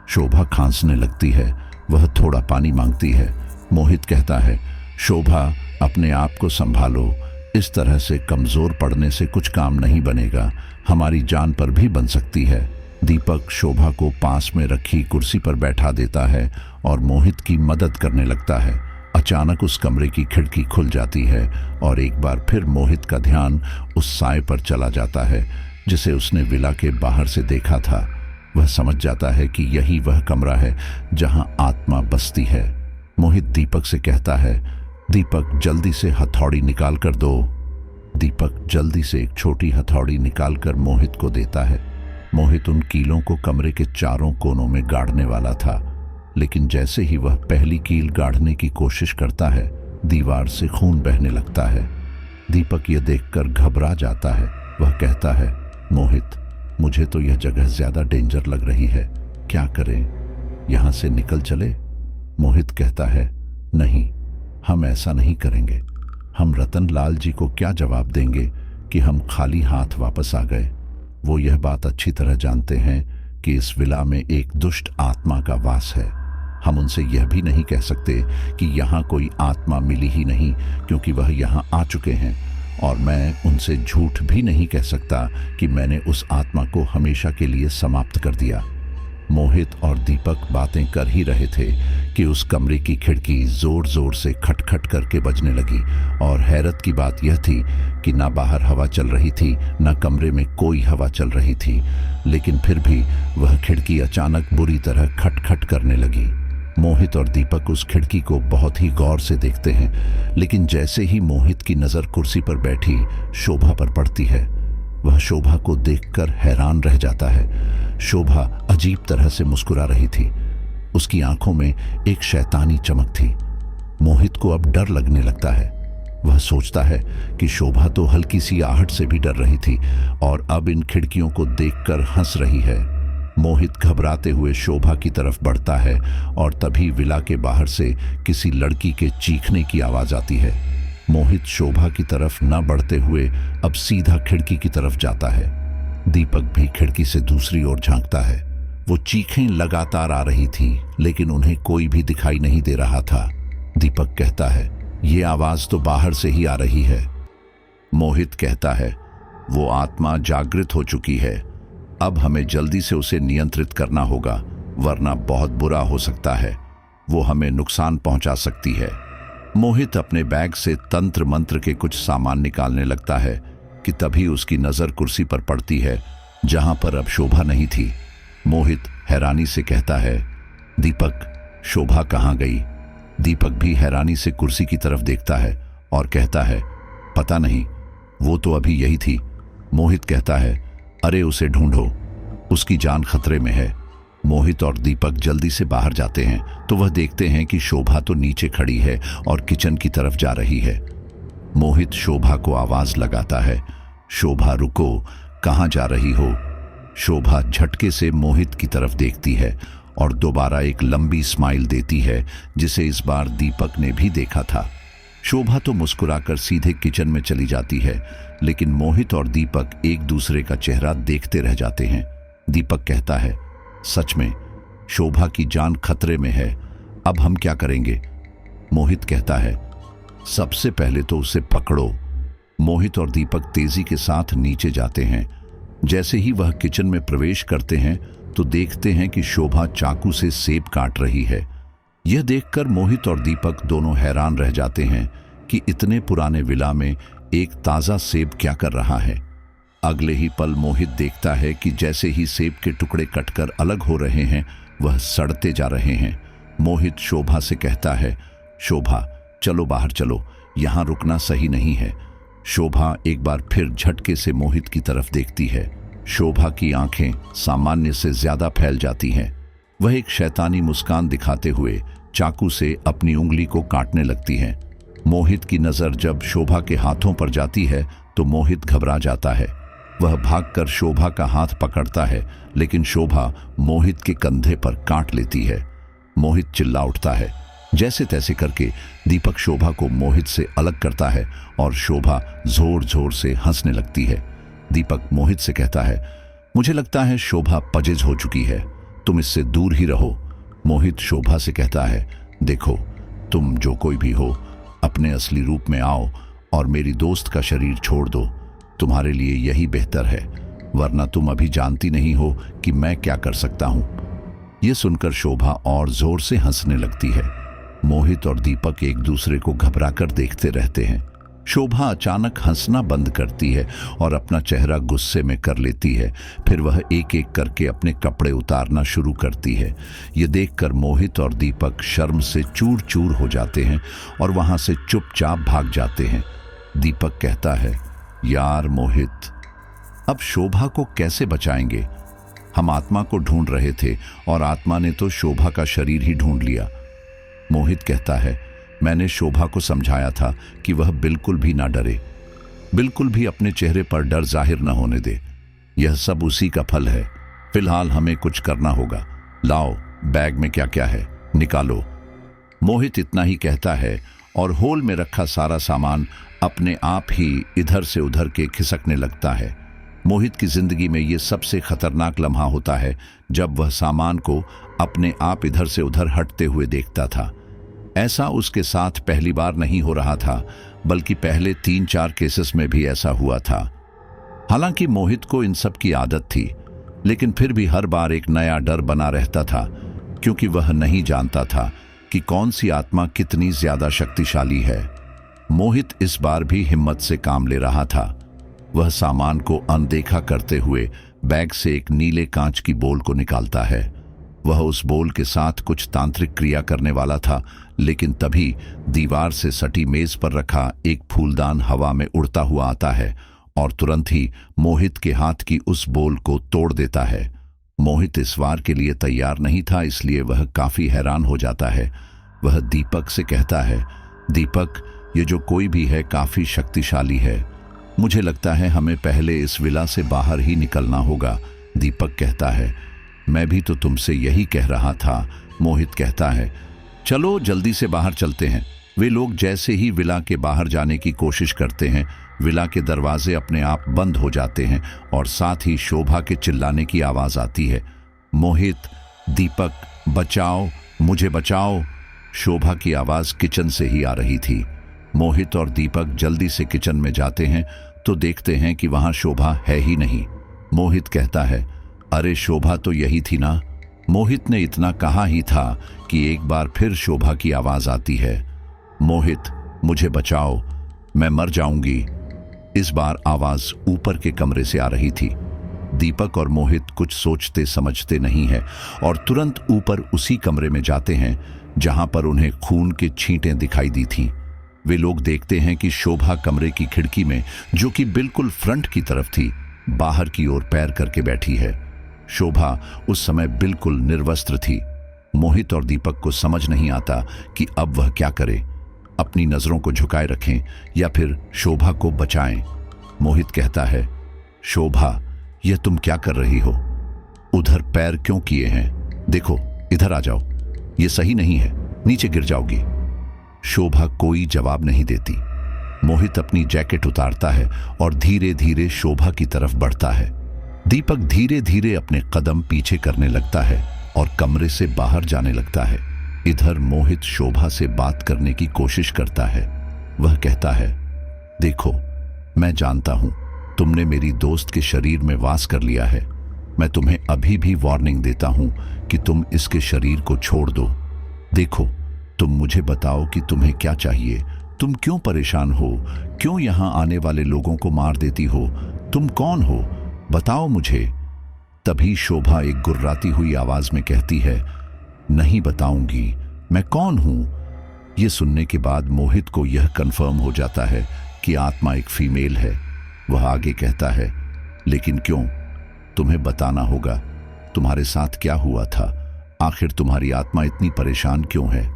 शोभा खांसने लगती है। वह थोड़ा पानी मांगती है। मोहित कहता है, शोभा, अपने आप को संभालो। इस तरह से कमजोर पड़ने से कुछ काम नहीं बनेगा, हमारी जान पर भी बन सकती है। दीपक शोभा को पास में रखी कुर्सी पर बैठा देता है और मोहित की मदद करने लगता है। अचानक उस कमरे की खिड़की खुल जाती है और एक बार फिर मोहित का ध्यान उस साए पर चला जाता है जिसे उसने विला के बाहर से देखा था। वह समझ जाता है कि यही वह कमरा है जहां आत्मा बसती है। मोहित दीपक से कहता है, दीपक, जल्दी से हथौड़ी निकाल कर दो। दीपक जल्दी से एक छोटी हथौड़ी निकालकर मोहित को देता है। मोहित उन कीलों को कमरे के चारों कोनों में गाड़ने वाला था, लेकिन जैसे ही वह पहली कील गाड़ने की कोशिश करता है, दीवार से खून बहने लगता है। दीपक यह देखकर घबरा जाता है। वह कहता है, मोहित, मुझे तो यह जगह ज्यादा डेंजर लग रही है, क्या करें? यहां से निकल चले? मोहित कहता है, नहीं, हम ऐसा नहीं करेंगे। हम रतन लाल जी को क्या जवाब देंगे कि हम खाली हाथ वापस आ गए? वो यह बात अच्छी तरह जानते हैं कि इस विला में एक दुष्ट आत्मा का वास है। हम उनसे यह भी नहीं कह सकते कि यहाँ कोई आत्मा मिली ही नहीं, क्योंकि वह यहाँ आ चुके हैं। और मैं उनसे झूठ भी नहीं कह सकता कि मैंने उस आत्मा को हमेशा के लिए समाप्त कर दिया। मोहित और दीपक बातें कर ही रहे थे कि उस कमरे की खिड़की जोर जोर से खटखट करके बजने लगी। और हैरत की बात यह थी कि ना बाहर हवा चल रही थी, ना कमरे में कोई हवा चल रही थी, लेकिन फिर भी वह खिड़की अचानक बुरी तरह खटखट करने लगी। मोहित और दीपक उस खिड़की को बहुत ही गौर से देखते हैं, लेकिन जैसे ही मोहित की नज़र कुर्सी पर बैठी शोभा पर पड़ती है, वह शोभा को देखकर हैरान रह जाता है। शोभा अजीब तरह से मुस्कुरा रही थी। उसकी आंखों में एक शैतानी चमक थी। मोहित को अब डर लगने लगता है। वह सोचता है कि शोभा तो हल्की सी आहट से भी डर रही थी और अब इन खिड़कियों को देखकर हंस रही है। मोहित घबराते हुए शोभा की तरफ बढ़ता है और तभी विला के बाहर से किसी लड़की के चीखने की आवाज आती है। मोहित शोभा की तरफ न बढ़ते हुए अब सीधा खिड़की की तरफ जाता है। दीपक भी खिड़की से दूसरी ओर झांकता है। वो चीखें लगातार आ रही थी, लेकिन उन्हें कोई भी दिखाई नहीं दे रहा था। दीपक कहता है, ये आवाज तो बाहर से ही आ रही है। मोहित कहता है, वो आत्मा जागृत हो चुकी है, अब हमें जल्दी से उसे नियंत्रित करना होगा, वरना बहुत बुरा हो सकता है, वो हमें नुकसान पहुंचा सकती है। मोहित अपने बैग से तंत्र मंत्र के कुछ सामान निकालने लगता है कि तभी उसकी नजर कुर्सी पर पड़ती है जहां पर अब शोभा नहीं थी। मोहित हैरानी से कहता है, दीपक, शोभा कहाँ गई? दीपक भी हैरानी से कुर्सी की तरफ देखता है और कहता है, पता नहीं, वो तो अभी यही थी। मोहित कहता है, अरे उसे ढूंढो, उसकी जान खतरे में है। मोहित और दीपक जल्दी से बाहर जाते हैं तो वह देखते हैं कि शोभा तो नीचे खड़ी है और किचन की तरफ जा रही है। मोहित शोभा को आवाज लगाता है, शोभा रुको, कहाँ जा रही हो? शोभा झटके से मोहित की तरफ देखती है और दोबारा एक लंबी स्माइल देती है, जिसे इस बार दीपक ने भी देखा था। शोभा तो मुस्कुराकर सीधे किचन में चली जाती है, लेकिन मोहित और दीपक एक दूसरे का चेहरा देखते रह जाते हैं। दीपक कहता है, सच में शोभा की जान खतरे में है, अब हम क्या करेंगे? मोहित कहता है, सबसे पहले तो उसे पकड़ो। मोहित और दीपक तेजी के साथ नीचे जाते हैं। जैसे ही वह किचन में प्रवेश करते हैं तो देखते हैं कि शोभा चाकू से सेब काट रही है। यह देखकर मोहित और दीपक दोनों हैरान रह जाते हैं कि इतने पुराने विला में एक ताजा सेब क्या कर रहा है। अगले ही पल मोहित देखता है कि जैसे ही सेब के टुकड़े कटकर अलग हो रहे हैं, वह सड़ते जा रहे हैं। मोहित शोभा से कहता है, शोभा, चलो बाहर चलो, यहां रुकना सही नहीं है। शोभा एक बार फिर झटके से मोहित की तरफ देखती है। शोभा की आंखें सामान्य से ज्यादा फैल जाती हैं। वह एक शैतानी मुस्कान दिखाते हुए चाकू से अपनी उंगली को काटने लगती है। मोहित की नजर जब शोभा के हाथों पर जाती है तो मोहित घबरा जाता है। वह भागकर शोभा का हाथ पकड़ता है, लेकिन शोभा मोहित के कंधे पर काट लेती है। मोहित चिल्ला उठता है। जैसे तैसे करके दीपक शोभा को मोहित से अलग करता है और शोभा जोर जोर से हंसने लगती है। दीपक मोहित से कहता है, मुझे लगता है शोभा पजिज हो चुकी है, तुम इससे दूर ही रहो। मोहित शोभा से कहता है, देखो, तुम जो कोई भी हो, अपने असली रूप में आओ और मेरी दोस्त का शरीर छोड़ दो। तुम्हारे लिए यही बेहतर है, वरना तुम अभी जानती नहीं हो कि मैं क्या कर सकता हूं। यह सुनकर शोभा और जोर से हंसने लगती है। मोहित और दीपक एक दूसरे को घबराकर देखते रहते हैं। शोभा अचानक हंसना बंद करती है और अपना चेहरा गुस्से में कर लेती है। फिर वह एक एक करके अपने कपड़े उतारना शुरू करती है। ये देखकर मोहित और दीपक शर्म से चूर चूर हो जाते हैं और वहां से चुपचाप भाग जाते हैं। दीपक कहता है, यार मोहित, अब शोभा को कैसे बचाएंगे? हम आत्मा को ढूंढ रहे थे और आत्मा ने तो शोभा का शरीर ही ढूंढ लिया। मोहित कहता है, मैंने शोभा को समझाया था कि वह बिल्कुल भी ना डरे, बिल्कुल भी अपने चेहरे पर डर जाहिर न होने दे। यह सब उसी का फल है। फिलहाल हमें कुछ करना होगा। लाओ, बैग में क्या क्या है निकालो। मोहित इतना ही कहता है और होल में रखा सारा सामान अपने आप ही इधर से उधर के खिसकने लगता है। मोहित की जिंदगी में यह सबसे खतरनाक लम्हा होता है जब वह सामान को अपने आप इधर से उधर हटते हुए देखता था। ऐसा उसके साथ पहली बार नहीं हो रहा था, बल्कि पहले 3-4 केसेस में भी ऐसा हुआ था। हालांकि मोहित को इन सब की आदत थी, लेकिन फिर भी हर बार एक नया डर बना रहता था, क्योंकि वह नहीं जानता था कि कौन सी आत्मा कितनी ज्यादा शक्तिशाली है। मोहित इस बार भी हिम्मत से काम ले रहा था। वह सामान को अनदेखा करते हुए बैग से एक नीले कांच की बोल को निकालता है। वह उस बोल के साथ कुछ तांत्रिक क्रिया करने वाला था, लेकिन तभी दीवार से सटी मेज पर रखा एक फूलदान हवा में उड़ता हुआ आता है और तुरंत ही मोहित के हाथ की उस बोल को तोड़ देता है। मोहित इस वार के लिए तैयार नहीं था, इसलिए वह काफी हैरान हो जाता है। वह दीपक से कहता है, दीपक, ये जो कोई भी है काफी शक्तिशाली है। मुझे लगता है हमें पहले इस विला से बाहर ही निकलना होगा। दीपक कहता है, मैं भी तो तुमसे यही कह रहा था। मोहित कहता है, चलो जल्दी से बाहर चलते हैं। वे लोग जैसे ही विला के बाहर जाने की कोशिश करते हैं, विला के दरवाजे अपने आप बंद हो जाते हैं और साथ ही शोभा के चिल्लाने की आवाज आती है, मोहित, दीपक, बचाओ, मुझे बचाओ। शोभा की आवाज किचन से ही आ रही थी। मोहित और दीपक जल्दी से किचन में जाते हैं तो देखते हैं कि वहां शोभा है ही नहीं। मोहित कहता है, अरे शोभा तो यही थी ना। मोहित ने इतना कहा ही था कि एक बार फिर शोभा की आवाज आती है, मोहित मुझे बचाओ, मैं मर जाऊंगी। इस बार आवाज ऊपर के कमरे से आ रही थी। दीपक और मोहित कुछ सोचते समझते नहीं है और तुरंत ऊपर उसी कमरे में जाते हैं जहां पर उन्हें खून के छींटें दिखाई दी थी। वे लोग देखते हैं कि शोभा कमरे की खिड़की में, जो कि बिल्कुल फ्रंट की तरफ थी, बाहर की ओर पैर करके बैठी है। शोभा उस समय बिल्कुल निर्वस्त्र थी। मोहित और दीपक को समझ नहीं आता कि अब वह क्या करे, अपनी नजरों को झुकाए रखें या फिर शोभा को बचाएं। मोहित कहता है, शोभा यह तुम क्या कर रही हो? उधर पैर क्यों किए हैं? देखो इधर आ जाओ, यह सही नहीं है, नीचे गिर जाओगी। शोभा कोई जवाब नहीं देती। मोहित अपनी जैकेट उतारता है और धीरे धीरे शोभा की तरफ बढ़ता है। दीपक धीरे धीरे अपने कदम पीछे करने लगता है और कमरे से बाहर जाने लगता है। इधर मोहित शोभा से बात करने की कोशिश करता है। वह कहता है, देखो मैं जानता हूं तुमने मेरी दोस्त के शरीर में वास कर लिया है। मैं तुम्हें अभी भी वार्निंग देता हूं कि तुम इसके शरीर को छोड़ दो। देखो तुम मुझे बताओ कि तुम्हें क्या चाहिए, तुम क्यों परेशान हो, क्यों यहां आने वाले लोगों को मार देती हो, तुम कौन हो, बताओ मुझे। तभी शोभा एक गुर्राती हुई आवाज में कहती है, नहीं बताऊंगी, मैं कौन हूं। यह सुनने के बाद मोहित को यह कंफर्म हो जाता है कि आत्मा एक फीमेल है। वह आगे कहता है, लेकिन क्यों? तुम्हें बताना होगा तुम्हारे साथ क्या हुआ था, आखिर तुम्हारी आत्मा इतनी परेशान क्यों है।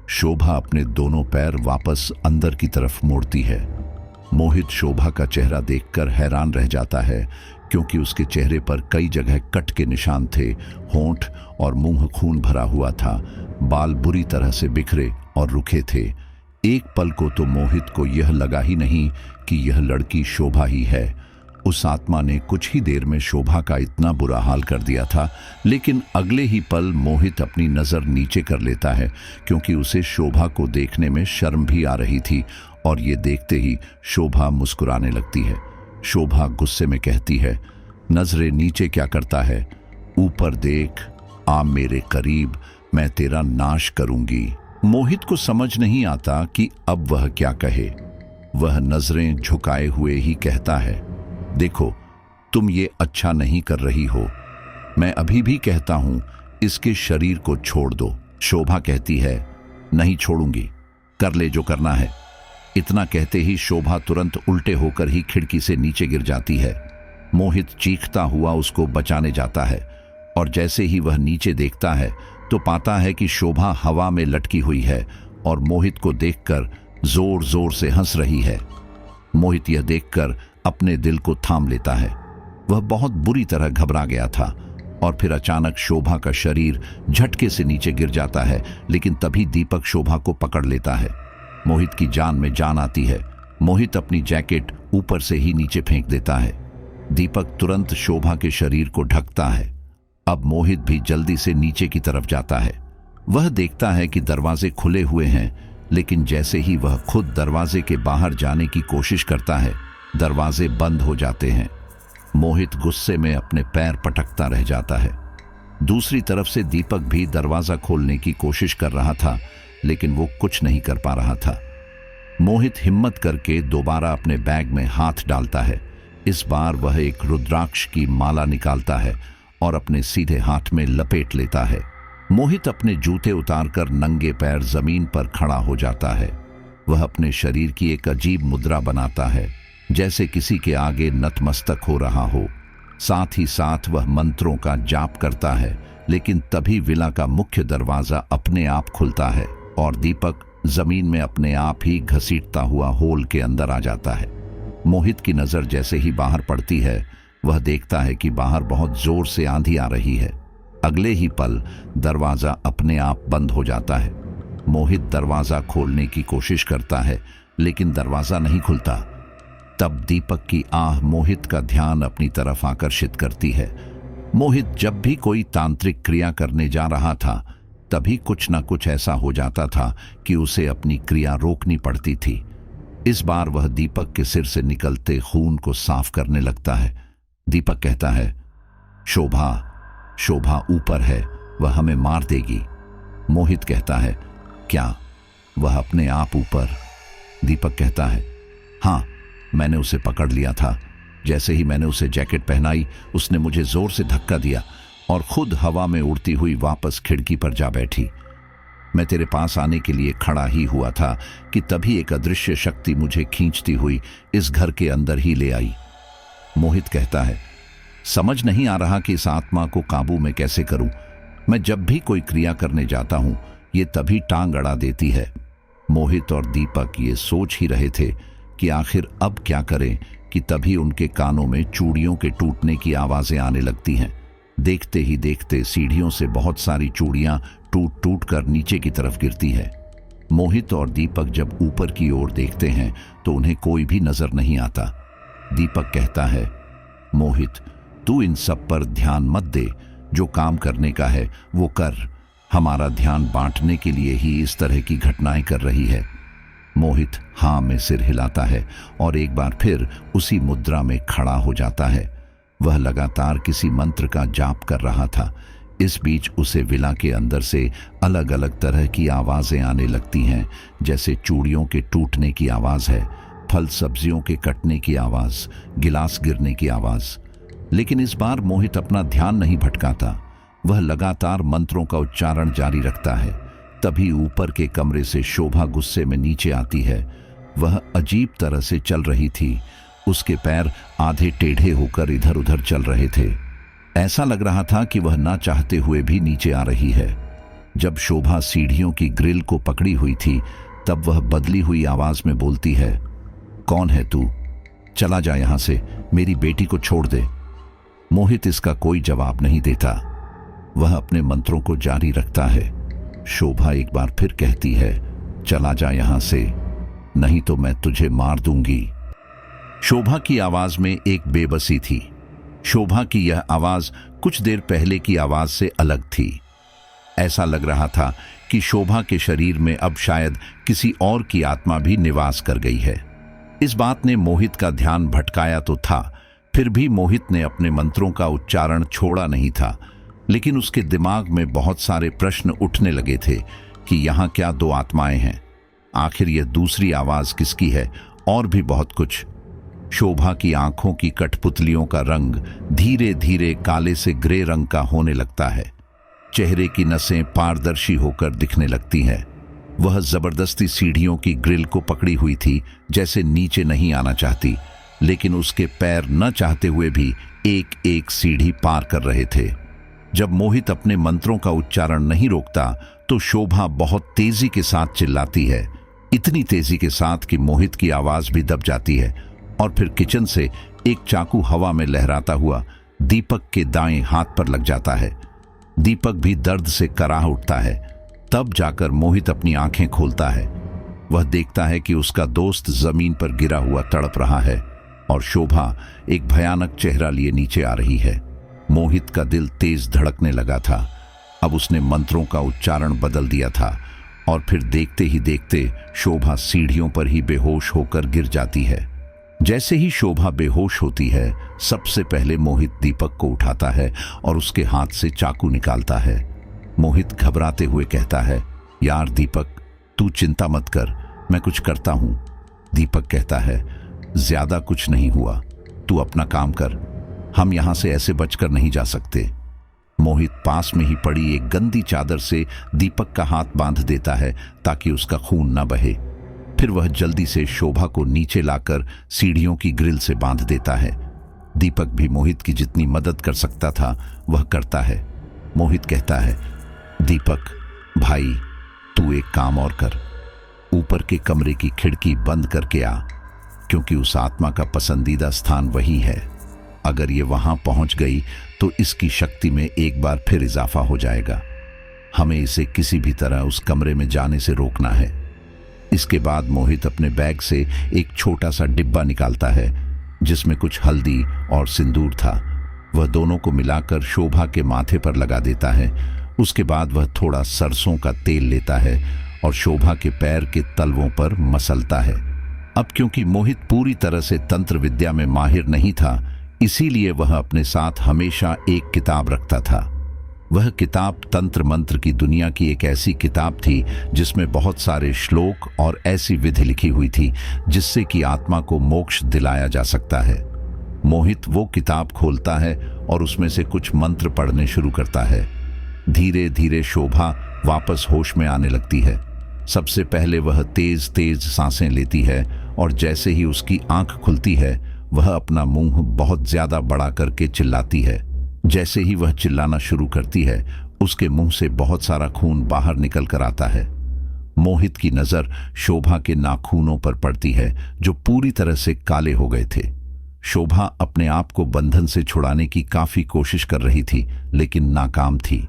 शोभा अपने दोनों पैर वापस अंदर की तरफ मोड़ती है। मोहित शोभा का चेहरा देखकर हैरान रह जाता है, क्योंकि उसके चेहरे पर कई जगह कट के निशान थे, होंठ और मुंह खून भरा हुआ था, बाल बुरी तरह से बिखरे और रुखे थे। एक पल को तो मोहित को यह लगा ही नहीं कि यह लड़की शोभा ही है। उस आत्मा ने कुछ ही देर में शोभा का इतना बुरा हाल कर दिया था, लेकिन अगले ही पल मोहित अपनी नजर नीचे कर लेता है, क्योंकि उसे शोभा को देखने में शर्म भी आ रही थी और ये देखते ही शोभा मुस्कुराने लगती है। शोभा गुस्से में कहती है, नजरें नीचे क्या करता है, ऊपर देख, आ मेरे करीब, मैं तेरा नाश करूंगी। मोहित को समझ नहीं आता कि अब वह क्या कहे। वह नजरें झुकाए हुए ही कहता है, देखो तुम ये अच्छा नहीं कर रही हो, मैं अभी भी कहता हूं इसके शरीर को छोड़ दो। शोभा कहती है, नहीं छोड़ूंगी, कर ले जो करना है। इतना कहते ही शोभा तुरंत उल्टे होकर ही खिड़की से नीचे गिर जाती है। मोहित चीखता हुआ उसको बचाने जाता है और जैसे ही वह नीचे देखता है तो पाता है कि शोभा हवा में लटकी हुई है और मोहित को देखकर जोर जोर से हंस रही है। मोहित यह देखकर अपने दिल को थाम लेता है। वह बहुत बुरी तरह घबरा गया था और फिर अचानक शोभा का शरीर झटके से नीचे गिर जाता है, लेकिन तभी दीपक शोभा को पकड़ लेता है। मोहित की जान में जान आती है। मोहित अपनी जैकेट ऊपर से ही नीचे फेंक देता है। दीपक तुरंत शोभा के शरीर को ढकता है। अब मोहित भी जल्दी से नीचे की तरफ जाता है। वह देखता है कि दरवाजे खुले हुए हैं, लेकिन जैसे ही वह खुद दरवाजे के बाहर जाने की कोशिश करता है, दरवाजे बंद हो जाते हैं। मोहित गुस्से में अपने पैर पटकता रह जाता है। दूसरी तरफ से दीपक भी दरवाजा खोलने की कोशिश कर रहा था, लेकिन वो कुछ नहीं कर पा रहा था। मोहित हिम्मत करके दोबारा अपने बैग में हाथ डालता है। इस बार वह एक रुद्राक्ष की माला निकालता है और अपने सीधे हाथ में लपेट लेता है। मोहित अपने जूते उतारकर नंगे पैर जमीन पर खड़ा हो जाता है। वह अपने शरीर की एक अजीब मुद्रा बनाता है, जैसे किसी के आगे नतमस्तक हो रहा हो। साथ ही साथ वह मंत्रों का जाप करता है, लेकिन तभी विला का मुख्य दरवाजा अपने आप खुलता है और दीपक जमीन में अपने आप ही घसीटता हुआ होल के अंदर आ जाता है। मोहित की नजर जैसे ही बाहर पड़ती है, वह देखता है कि बाहर बहुत जोर से आंधी आ रही है। अगले ही पल दरवाजा अपने आप बंद हो जाता है। मोहित दरवाजा खोलने की कोशिश करता है, लेकिन दरवाजा नहीं खुलता। तब दीपक की आह मोहित का ध्यान अपनी तरफ आकर्षित करती है। मोहित जब भी कोई तांत्रिक क्रिया करने जा रहा था, तभी कुछ ना कुछ ऐसा हो जाता था कि उसे अपनी क्रिया रोकनी पड़ती थी। इस बार वह दीपक के सिर से निकलते खून को साफ करने लगता है। दीपक कहता है, शोभा शोभा ऊपर है, वह हमें मार देगी। मोहित कहता है, क्या वह अपने आप ऊपर? दीपक कहता है, हाँ, मैंने उसे पकड़ लिया था। जैसे ही मैंने उसे जैकेट पहनाई, उसने मुझे जोर से धक्का दिया और खुद हवा में उड़ती हुई वापस खिड़की पर जा बैठी। मैं तेरे पास आने के लिए खड़ा ही हुआ था कि तभी एक अदृश्य शक्ति मुझे खींचती हुई इस घर के अंदर ही ले आई। मोहित कहता है, समझ नहीं आ रहा कि इस आत्मा को काबू में कैसे करूं। मैं जब भी कोई क्रिया करने जाता हूं, ये तभी टांग अड़ा देती है। मोहित और दीपक ये सोच ही रहे थे कि आखिर अब क्या करें कि तभी उनके कानों में चूड़ियों के टूटने की आवाजें आने लगती हैं। देखते ही देखते सीढ़ियों से बहुत सारी चूड़ियां टूट टूट कर नीचे की तरफ गिरती है। मोहित और दीपक जब ऊपर की ओर देखते हैं तो उन्हें कोई भी नजर नहीं आता। दीपक कहता है, मोहित, तू इन सब पर ध्यान मत दे, जो काम करने का है वो कर। हमारा ध्यान बांटने के लिए ही इस तरह की घटनाएं कर रही है। मोहित हाँ में सिर हिलाता है और एक बार फिर उसी मुद्रा में खड़ा हो जाता है। वह लगातार किसी मंत्र का जाप कर रहा था। इस बीच उसे विला के अंदर से अलग अलग तरह की आवाजें आने लगती हैं, जैसे चूड़ियों के टूटने की आवाज है, फल सब्जियों के कटने की आवाज, गिलास गिरने की आवाज। लेकिन इस बार मोहित अपना ध्यान नहीं भटकाता। वह लगातार मंत्रों का उच्चारण जारी रखता है। तभी ऊपर के कमरे से शोभा गुस्से में नीचे आती है। वह अजीब तरह से चल रही थी। उसके पैर आधे टेढ़े होकर इधर उधर चल रहे थे। ऐसा लग रहा था कि वह ना चाहते हुए भी नीचे आ रही है। जब शोभा सीढ़ियों की ग्रिल को पकड़ी हुई थी, तब वह बदली हुई आवाज में बोलती है, कौन है तू? चला जा यहां से, मेरी बेटी को छोड़ दे। मोहित इसका कोई जवाब नहीं देता। वह अपने मंत्रों को जारी रखता है। शोभा एक बार फिर कहती है, चला जा यहां से, नहीं तो मैं तुझे मार दूंगी। शोभा की आवाज में एक बेबसी थी। शोभा की यह आवाज कुछ देर पहले की आवाज से अलग थी। ऐसा लग रहा था कि शोभा के शरीर में अब शायद किसी और की आत्मा भी निवास कर गई है। इस बात ने मोहित का ध्यान भटकाया तो था, फिर भी मोहित ने अपने मंत्रों का उच्चारण छोड़ा नहीं था। लेकिन उसके दिमाग में बहुत सारे प्रश्न उठने लगे थे कि यहाँ क्या दो आत्माएं हैं, आखिर यह दूसरी आवाज किसकी है, और भी बहुत कुछ। शोभा की आंखों की कठपुतलियों का रंग धीरे धीरे काले से ग्रे रंग का होने लगता है। चेहरे की नसें पारदर्शी होकर दिखने लगती हैं। वह जबरदस्ती सीढ़ियों की ग्रिल को पकड़ी हुई थी, जैसे नीचे नहीं आना चाहती, लेकिन उसके पैर न चाहते हुए भी एक एक सीढ़ी पार कर रहे थे। जब मोहित अपने मंत्रों का उच्चारण नहीं रोकता तो शोभा बहुत तेजी के साथ चिल्लाती है, इतनी तेजी के साथ कि मोहित की आवाज भी दब जाती है। और फिर किचन से एक चाकू हवा में लहराता हुआ दीपक के दाएं हाथ पर लग जाता है। दीपक भी दर्द से कराह उठता है। तब जाकर मोहित अपनी आंखें खोलता है। वह देखता है कि उसका दोस्त जमीन पर गिरा हुआ तड़प रहा है और शोभा एक भयानक चेहरा लिए नीचे आ रही है। मोहित का दिल तेज धड़कने लगा था। अब उसने मंत्रों का उच्चारण बदल दिया था और फिर देखते ही देखते शोभा सीढ़ियों पर ही बेहोश होकर गिर जाती है। जैसे ही शोभा बेहोश होती है, सबसे पहले मोहित दीपक को उठाता है और उसके हाथ से चाकू निकालता है। मोहित घबराते हुए कहता है, यार दीपक, तू चिंता मत कर, मैं कुछ करता हूं। दीपक कहता है, ज्यादा कुछ नहीं हुआ, तू अपना काम कर, हम यहां से ऐसे बचकर नहीं जा सकते। मोहित पास में ही पड़ी एक गंदी चादर से दीपक का हाथ बांध देता है ताकि उसका खून न बहे। फिर वह जल्दी से शोभा को नीचे लाकर सीढ़ियों की ग्रिल से बांध देता है। दीपक भी मोहित की जितनी मदद कर सकता था वह करता है। मोहित कहता है, दीपक भाई, तू एक काम और कर, ऊपर के कमरे की खिड़की बंद करके आ, क्योंकि उस आत्मा का पसंदीदा स्थान वही है। अगर ये वहां पहुंच गई तो इसकी शक्ति में एक बार फिर इजाफा हो जाएगा। हमें इसे किसी भी तरह उस कमरे में जाने से रोकना है। इसके बाद मोहित अपने बैग से एक छोटा सा डिब्बा निकालता है जिसमें कुछ हल्दी और सिंदूर था। वह दोनों को मिलाकर शोभा के माथे पर लगा देता है। उसके बाद वह थोड़ा सरसों का तेल लेता है और शोभा के पैर के तलवों पर मसलता है। अब क्योंकि मोहित पूरी तरह से तंत्र विद्या में माहिर नहीं था, इसीलिए वह अपने साथ हमेशा एक किताब रखता था। वह किताब तंत्र मंत्र की दुनिया की एक ऐसी किताब थी जिसमें बहुत सारे श्लोक और ऐसी विधि लिखी हुई थी जिससे कि आत्मा को मोक्ष दिलाया जा सकता है। मोहित वो किताब खोलता है और उसमें से कुछ मंत्र पढ़ने शुरू करता है। धीरे धीरे शोभा वापस होश में आने लगती है। सबसे पहले वह तेज तेज सांसें लेती है और जैसे ही उसकी आंख खुलती है वह अपना मुंह बहुत ज्यादा बड़ा करके चिल्लाती है। जैसे ही वह चिल्लाना शुरू करती है उसके मुंह से बहुत सारा खून बाहर निकल कर आता है। मोहित की नजर शोभा के नाखूनों पर पड़ती है जो पूरी तरह से काले हो गए थे। शोभा अपने आप को बंधन से छुड़ाने की काफी कोशिश कर रही थी लेकिन नाकाम थी।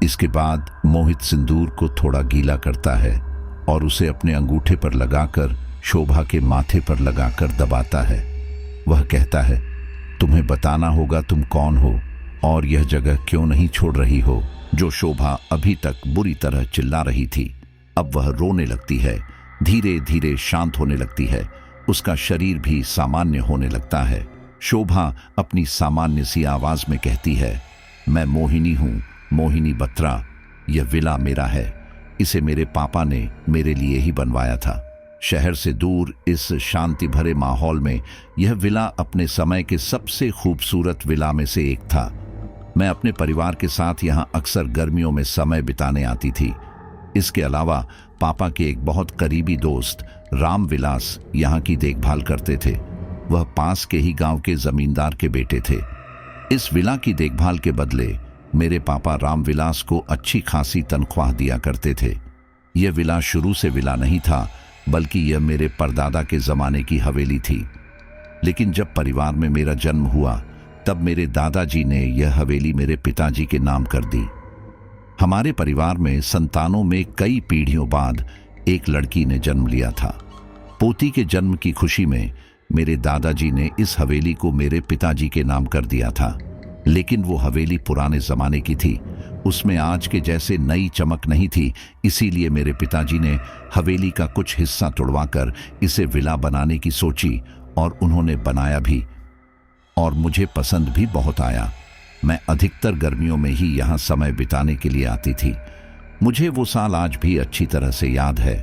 इसके बाद मोहित सिंदूर को थोड़ा गीला करता है और उसे अपने अंगूठे पर लगाकर शोभा के माथे पर लगाकर दबाता है। वह कहता है, तुम्हें बताना होगा तुम कौन हो और यह जगह क्यों नहीं छोड़ रही हो। जो शोभा अभी तक बुरी तरह चिल्ला रही थी अब वह रोने लगती है, धीरे धीरे शांत होने लगती है। उसका शरीर भी सामान्य होने लगता है। शोभा अपनी सामान्य सी आवाज में कहती है, मैं मोहिनी हूं, मोहिनी बत्रा। यह विला मेरा है। इसे मेरे पापा ने मेरे लिए ही बनवाया था। शहर से दूर इस शांति भरे माहौल में यह विला अपने समय के सबसे खूबसूरत विला में से एक था। मैं अपने परिवार के साथ यहाँ अक्सर गर्मियों में समय बिताने आती थी। इसके अलावा पापा के एक बहुत करीबी दोस्त रामविलास यहाँ की देखभाल करते थे। वह पास के ही गांव के जमींदार के बेटे थे। इस विला की देखभाल के बदले मेरे पापा रामविलास को अच्छी खासी तनख्वाह दिया करते थे। यह विला शुरू से विला नहीं था बल्कि यह मेरे परदादा के जमाने की हवेली थी। लेकिन जब परिवार में मेरा जन्म हुआ तब मेरे दादाजी ने यह हवेली मेरे पिताजी के नाम कर दी। हमारे परिवार में संतानों में कई पीढ़ियों बाद एक लड़की ने जन्म लिया था। पोती के जन्म की खुशी में मेरे दादाजी ने इस हवेली को मेरे पिताजी के नाम कर दिया था। लेकिन वो हवेली पुराने जमाने की थी, उसमें आज के जैसे नई चमक नहीं थी। इसीलिए मेरे पिताजी ने हवेली का कुछ हिस्सा तुड़वाकर इसे विला बनाने की सोची और उन्होंने बनाया भी और मुझे पसंद भी बहुत आया। मैं अधिकतर गर्मियों में ही यहाँ समय बिताने के लिए आती थी। मुझे वो साल आज भी अच्छी तरह से याद है।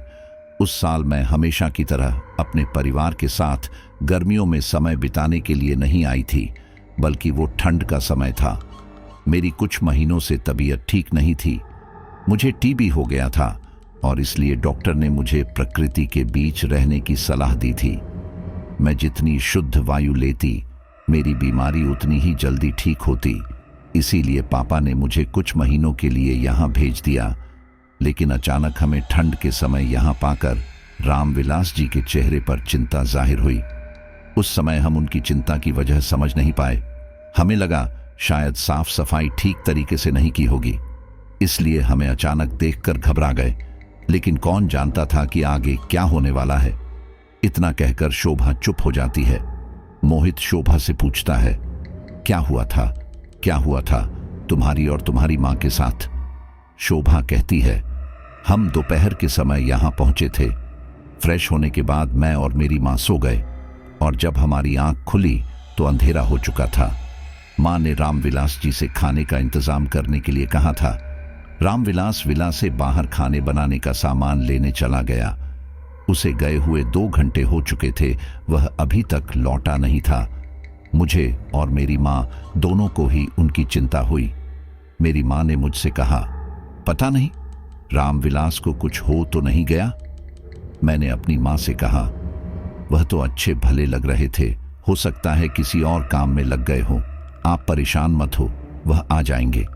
उस साल मैं हमेशा की तरह अपने परिवार के साथ गर्मियों में समय बिताने के लिए नहीं आई थी, बल्कि वो ठंड का समय था। मेरी कुछ महीनों से तबीयत ठीक नहीं थी। मुझे टीबी हो गया था और इसलिए डॉक्टर ने मुझे प्रकृति के बीच रहने की सलाह दी थी। मैं जितनी शुद्ध वायु लेती मेरी बीमारी उतनी ही जल्दी ठीक होती। इसीलिए पापा ने मुझे कुछ महीनों के लिए यहाँ भेज दिया। लेकिन अचानक हमें ठंड के समय यहाँ पाकर रामविलास जी के चेहरे पर चिंता जाहिर हुई। उस समय हम उनकी चिंता की वजह समझ नहीं पाए। हमें लगा शायद साफ सफाई ठीक तरीके से नहीं की होगी, इसलिए हमें अचानक देखकर घबरा गए। लेकिन कौन जानता था कि आगे क्या होने वाला है। इतना कहकर शोभा चुप हो जाती है। मोहित शोभा से पूछता है, क्या हुआ था, क्या हुआ था तुम्हारी और तुम्हारी मां के साथ? शोभा कहती है, हम दोपहर के समय यहां पहुंचे थे। फ्रेश होने के बाद मैं और मेरी मां सो गए और जब हमारी आंख खुली तो अंधेरा हो चुका था। मां ने रामविलास जी से खाने का इंतजाम करने के लिए कहा था। रामविलास विला से बाहर खाने बनाने का सामान लेने चला गया। उसे गए हुए 2 घंटे हो चुके थे, वह अभी तक लौटा नहीं था। मुझे और मेरी मां दोनों को ही उनकी चिंता हुई। मेरी मां ने मुझसे कहा, पता नहीं रामविलास को कुछ हो तो नहीं गया? मैंने अपनी मां से कहा, वह तो अच्छे भले लग रहे थे, हो सकता है किसी और काम में लग गए हो। आप परेशान मत हो, वह आ जाएंगे।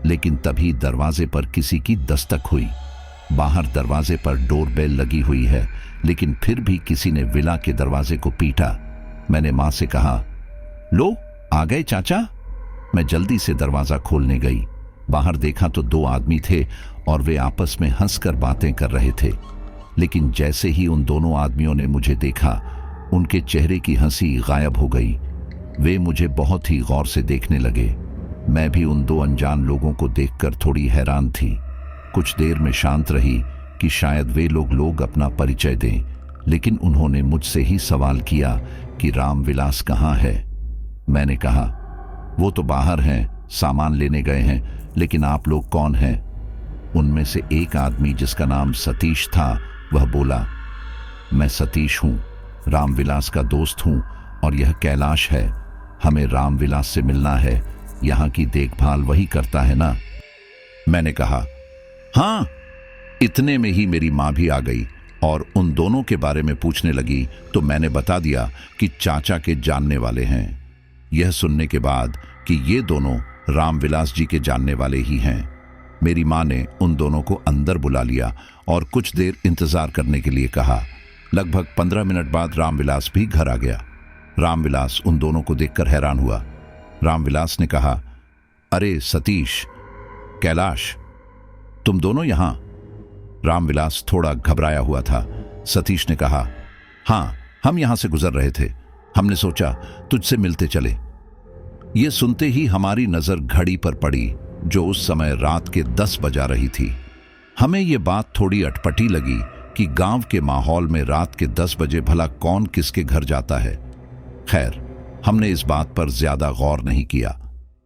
लेकिन तभी दरवाजे पर किसी की दस्तक हुई। बाहर दरवाजे पर डोरबेल लगी हुई है, लेकिन फिर भी किसी ने विला के दरवाजे को पीटा। मैंने मां से कहा, लो आ गए चाचा। मैं जल्दी से दरवाजा खोलने गई। बाहर देखा तो 2 आदमी थे और वे आपस में हंसकर बातें कर रहे थे। लेकिन जैसे ही उन दोनों आदमियों ने मुझे देखा, उनके चेहरे की हंसी गायब हो गई। वे मुझे बहुत ही गौर से देखने लगे। मैं भी उन दो अनजान लोगों को देखकर थोड़ी हैरान थी। कुछ देर में शांत रही कि शायद वे लोग अपना परिचय दें, लेकिन उन्होंने मुझसे ही सवाल किया कि रामविलास कहाँ है। मैंने कहा, वो तो बाहर हैं, सामान लेने गए हैं, लेकिन आप लोग कौन हैं? उनमें से एक आदमी जिसका नाम सतीश था वह बोला, मैं सतीश हूँ, रामविलास का दोस्त हूँ, और यह कैलाश है। हमें रामविलास से मिलना है, यहाँ की देखभाल वही करता है ना? मैंने कहा, हाँ। इतने में ही मेरी माँ भी आ गई और उन दोनों के बारे में पूछने लगी, तो मैंने बता दिया कि चाचा के जानने वाले हैं। यह सुनने के बाद कि ये दोनों रामविलास जी के जानने वाले ही हैं, मेरी माँ ने उन दोनों को अंदर बुला लिया और कुछ देर इंतजार करने के लिए कहा। लगभग 15 मिनट बाद रामविलास भी घर आ गया। रामविलास उन दोनों को देखकर हैरान हुआ। रामविलास ने कहा, अरे सतीश, कैलाश, तुम दोनों यहां? रामविलास थोड़ा घबराया हुआ था। सतीश ने कहा, हां, हम यहां से गुजर रहे थे, हमने सोचा तुझसे मिलते चले। ये सुनते ही हमारी नजर घड़ी पर पड़ी, जो उस समय रात के 10 बजा रही थी। हमें ये बात थोड़ी अटपटी लगी कि गांव के माहौल में रात के 10 बजे भला कौन किसके घर जाता है। खैर, हमने इस बात पर ज्यादा गौर नहीं किया।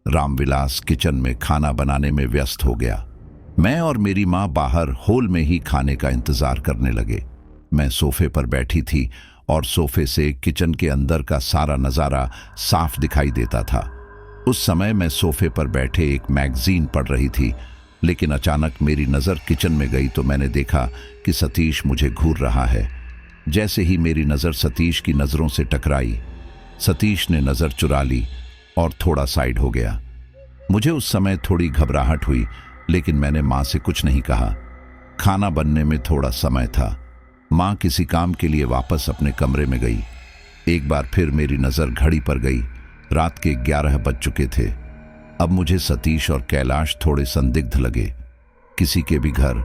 रामविलास किचन में खाना बनाने में व्यस्त हो गया। मैं और मेरी माँ बाहर हॉल में ही खाने का इंतजार करने लगे। मैं सोफे पर बैठी थी और सोफे से किचन के अंदर का सारा नजारा साफ दिखाई देता था। उस समय मैं सोफे पर बैठे एक मैगजीन पढ़ रही थी, लेकिन अचानक मेरी नजर किचन में गई तो मैंने देखा कि सतीश मुझे घूर रहा है। जैसे ही मेरी नजर सतीश की नजरों से टकराई, सतीश ने नजर चुरा ली और थोड़ा साइड हो गया। मुझे उस समय थोड़ी घबराहट हुई, लेकिन मैंने माँ से कुछ नहीं कहा। खाना बनने में थोड़ा समय था। माँ किसी काम के लिए वापस अपने कमरे में गई। एक बार फिर मेरी नजर घड़ी पर गई। रात के 11 बज चुके थे। अब मुझे सतीश और कैलाश थोड़े संदिग्ध लगे। किसी के भी घर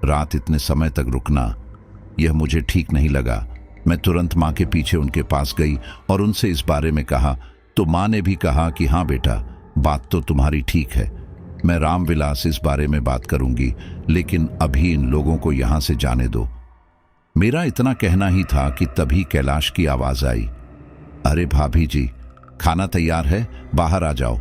रात इतने समय तक रुकना, यह मुझे ठीक नहीं लगा। मैं तुरंत माँ के पीछे उनके पास गई और उनसे इस बारे में कहा, तो माँ ने भी कहा कि हाँ बेटा, बात तो तुम्हारी ठीक है, मैं रामविलास इस बारे में बात करूंगी, लेकिन अभी इन लोगों को यहां से जाने दो। मेरा इतना कहना ही था कि तभी कैलाश की आवाज आई, अरे भाभी जी, खाना तैयार है, बाहर आ जाओ।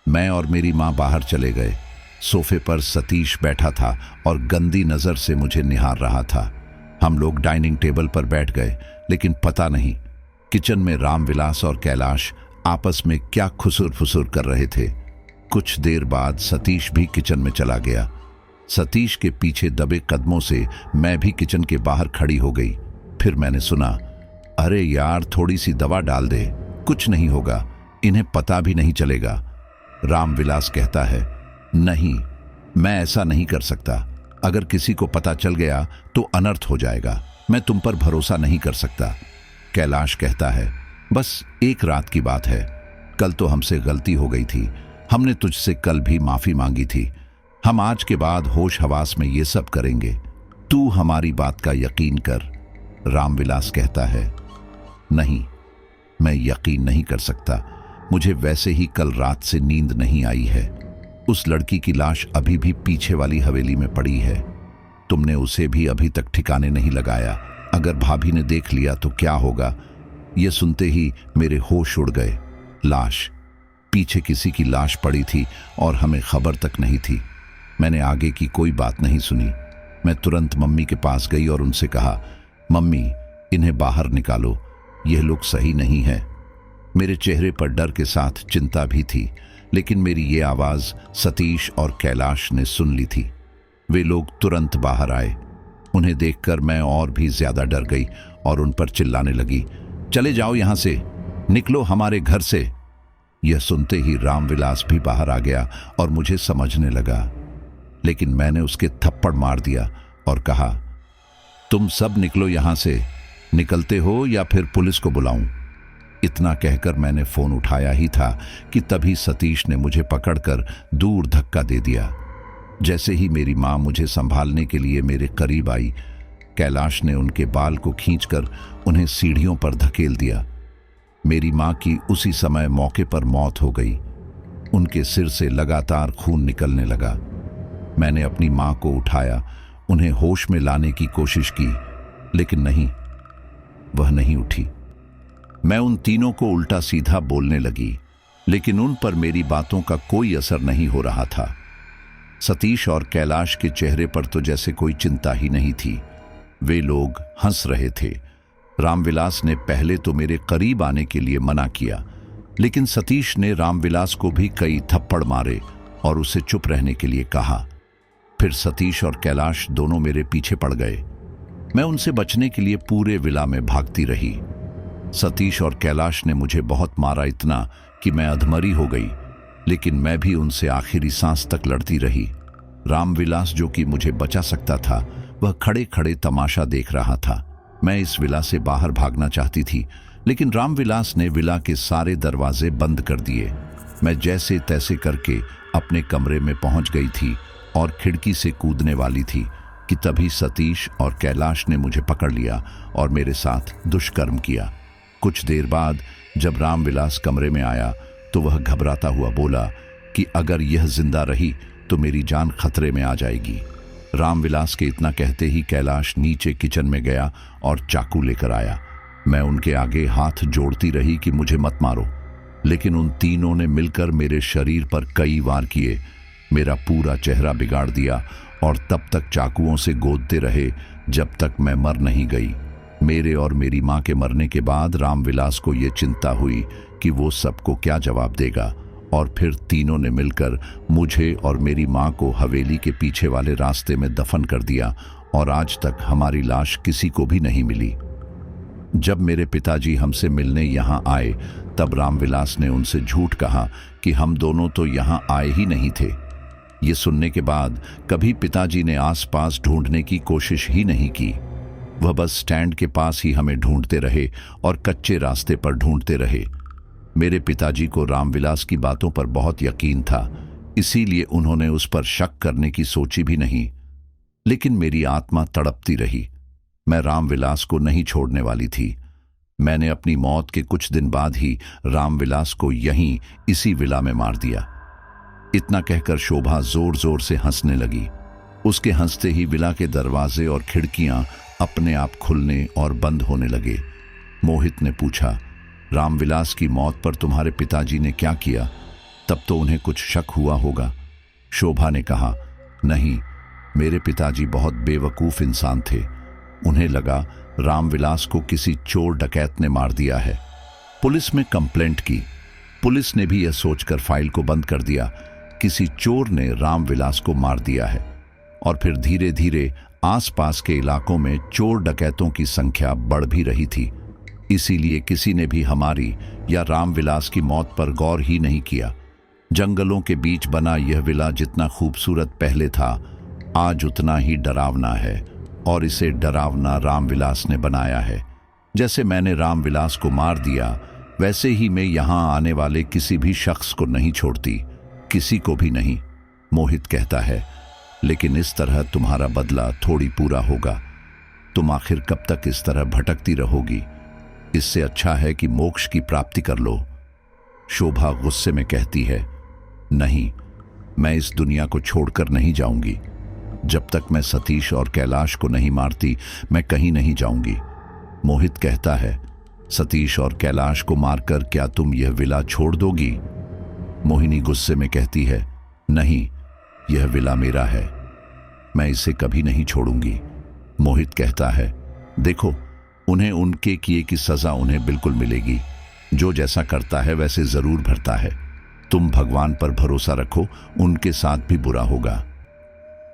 मैं और मेरी माँ बाहर चले गए। सोफे पर सतीश बैठा था और गंदी नजर से मुझे निहार रहा था। हम लोग डाइनिंग टेबल पर बैठ गए, लेकिन पता नहीं किचन में रामविलास और कैलाश आपस में क्या खुसुर फुसुर कर रहे थे। कुछ देर बाद सतीश भी किचन में चला गया। सतीश के पीछे दबे कदमों से मैं भी किचन के बाहर खड़ी हो गई। फिर मैंने सुना, अरे यार, थोड़ी सी दवा डाल दे, कुछ नहीं होगा, इन्हें पता भी नहीं चलेगा। रामविलास कहता है, नहीं, मैं ऐसा नहीं कर सकता। अगर किसी को पता चल गया तो अनर्थ हो जाएगा। मैं तुम पर भरोसा नहीं कर सकता। कैलाश कहता है, बस एक रात की बात है, कल तो हमसे गलती हो गई थी, हमने तुझसे कल भी माफी मांगी थी। हम आज के बाद होश हवास में ये सब करेंगे, तू हमारी बात का यकीन कर। रामविलास कहता है, नहीं, मैं यकीन नहीं कर सकता। मुझे वैसे ही कल रात से नींद नहीं आई है। उस लड़की की लाश अभी भी पीछे वाली हवेली में पड़ी है। तुमने उसे भी अभी तक ठिकाने नहीं लगाया। अगर भाभी ने देख लिया तो क्या होगा? यह सुनते ही मेरे होश उड़ गए। लाश, पीछे किसी की लाश पड़ी थी और हमें खबर तक नहीं थी। मैंने आगे की कोई बात नहीं सुनी। मैं तुरंत मम्मी के पास गई और उनसे कहा, मम्मी, इन्हें बाहर निकालो, यह लोग सही नहीं है। मेरे चेहरे पर डर के साथ चिंता भी थी, लेकिन मेरी ये आवाज सतीश और कैलाश ने सुन ली थी। वे लोग तुरंत बाहर आए। उन्हें देखकर मैं और भी ज्यादा डर गई और उन पर चिल्लाने लगी, चले जाओ यहां से, निकलो हमारे घर से। यह सुनते ही रामविलास भी बाहर आ गया और मुझे समझने लगा, लेकिन मैंने उसके थप्पड़ मार दिया और कहा, तुम सब निकलो यहां से, निकलते हो या फिर पुलिस को बुलाऊं? इतना कहकर मैंने फोन उठाया ही था कि तभी सतीश ने मुझे पकड़कर दूर धक्का दे दिया। जैसे ही मेरी माँ मुझे संभालने के लिए मेरे करीब आई, कैलाश ने उनके बाल को खींचकर उन्हें सीढ़ियों पर धकेल दिया। मेरी माँ की उसी समय मौके पर मौत हो गई। उनके सिर से लगातार खून निकलने लगा। मैंने अपनी मां को उठाया, उन्हें होश में लाने की कोशिश की, लेकिन नहीं, वह नहीं उठी। मैं उन तीनों को उल्टा सीधा बोलने लगी, लेकिन उन पर मेरी बातों का कोई असर नहीं हो रहा था। सतीश और कैलाश के चेहरे पर तो जैसे कोई चिंता ही नहीं थी। वे लोग हंस रहे थे। रामविलास ने पहले तो मेरे करीब आने के लिए मना किया, लेकिन सतीश ने रामविलास को भी कई थप्पड़ मारे और उसे चुप रहने के लिए कहा। फिर सतीश और कैलाश दोनों मेरे पीछे पड़ गए। मैं उनसे बचने के लिए पूरे विला में भागती रही। सतीश और कैलाश ने मुझे बहुत मारा, इतना कि मैं अधमरी हो गई, लेकिन मैं भी उनसे आखिरी सांस तक लड़ती रही। रामविलास, जो कि मुझे बचा सकता था, वह खड़े खड़े तमाशा देख रहा था। मैं इस विला से बाहर भागना चाहती थी, लेकिन रामविलास ने विला के सारे दरवाजे बंद कर दिए। मैं जैसे तैसे करके अपने कमरे में पहुंच गई थी और खिड़की से कूदने वाली थी कि तभी सतीश और कैलाश ने मुझे पकड़ लिया और मेरे साथ दुष्कर्म किया। कुछ देर बाद जब रामविलास कमरे में आया तो वह घबराता हुआ बोला कि अगर यह जिंदा रही तो मेरी जान खतरे में आ जाएगी। रामविलास के इतना कहते ही कैलाश नीचे किचन में गया और चाकू लेकर आया। मैं उनके आगे हाथ जोड़ती रही कि मुझे मत मारो, लेकिन उन तीनों ने मिलकर मेरे शरीर पर कई वार किए, मेरा पूरा चेहरा बिगाड़ दिया और तब तक चाकुओं से गोदते रहे जब तक मैं मर नहीं गई। मेरे और मेरी मां के मरने के बाद रामविलास को यह चिंता हुई कि वो सबको क्या जवाब देगा, और फिर तीनों ने मिलकर मुझे और मेरी मां को हवेली के पीछे वाले रास्ते में दफन कर दिया और आज तक हमारी लाश किसी को भी नहीं मिली। जब मेरे पिताजी हमसे मिलने यहां आए तब रामविलास ने उनसे झूठ कहा कि हम दोनों तो यहां आए ही नहीं थे। ये सुनने के बाद कभी पिताजी ने आसपास ढूंढने की कोशिश ही नहीं की। वह बस स्टैंड के पास ही हमें ढूंढते रहे और कच्चे रास्ते पर ढूंढते रहे। मेरे पिताजी को रामविलास की बातों पर बहुत यकीन था, इसीलिए उन्होंने उस पर शक करने की सोची भी नहीं। लेकिन मेरी आत्मा तड़पती रही। मैं रामविलास को नहीं छोड़ने वाली थी। मैंने अपनी मौत के कुछ दिन बाद ही रामविलास को यहीं इसी विला में मार दिया। इतना कहकर शोभा जोर जोर से हंसने लगी। उसके हंसते ही विला के दरवाजे और खिड़कियां अपने आप खुलने और बंद होने लगे। मोहित ने पूछा, रामविलास की मौत पर तुम्हारे पिताजी ने क्या किया? तब तो उन्हें कुछ शक हुआ होगा। शोभा ने कहा, नहीं, मेरे पिताजी बहुत बेवकूफ इंसान थे। उन्हें लगा रामविलास को किसी चोर डकैत ने मार दिया है। पुलिस में कंप्लेंट की। पुलिस ने भी यह सोचकर फाइल को बंद कर दिया, किसी चोर ने रामविलास को मार दिया है। और फिर धीरे धीरे आसपास के इलाकों में चोर डकैतों की संख्या बढ़ भी रही थी। इसीलिए किसी ने भी हमारी या रामविलास की मौत पर गौर ही नहीं किया। जंगलों के बीच बना यह विला जितना खूबसूरत पहले था, आज उतना ही डरावना है, और इसे डरावना रामविलास ने बनाया है। जैसे मैंने रामविलास को मार दिया, वैसे ही मैं यहां आने वाले किसी भी शख्स को नहीं छोड़ती, किसी को भी नहीं। मोहित कहता है, लेकिन इस तरह तुम्हारा बदला थोड़ी पूरा होगा। तुम आखिर कब तक इस तरह भटकती रहोगी? इससे अच्छा है कि मोक्ष की प्राप्ति कर लो। शोभा गुस्से में कहती है, नहीं, मैं इस दुनिया को छोड़कर नहीं जाऊंगी। जब तक मैं सतीश और कैलाश को नहीं मारती, मैं कहीं नहीं जाऊंगी। मोहित कहता है, सतीश और कैलाश को मारकर क्या तुम यह विला छोड़ दोगी? मोहिनी गुस्से में कहती है, नहीं, यह विला मेरा है, मैं इसे कभी नहीं छोड़ूंगी। मोहित कहता है, देखो, उन्हें उनके किए की सजा उन्हें बिल्कुल मिलेगी। जो जैसा करता है वैसे जरूर भरता है। तुम भगवान पर भरोसा रखो, उनके साथ भी बुरा होगा।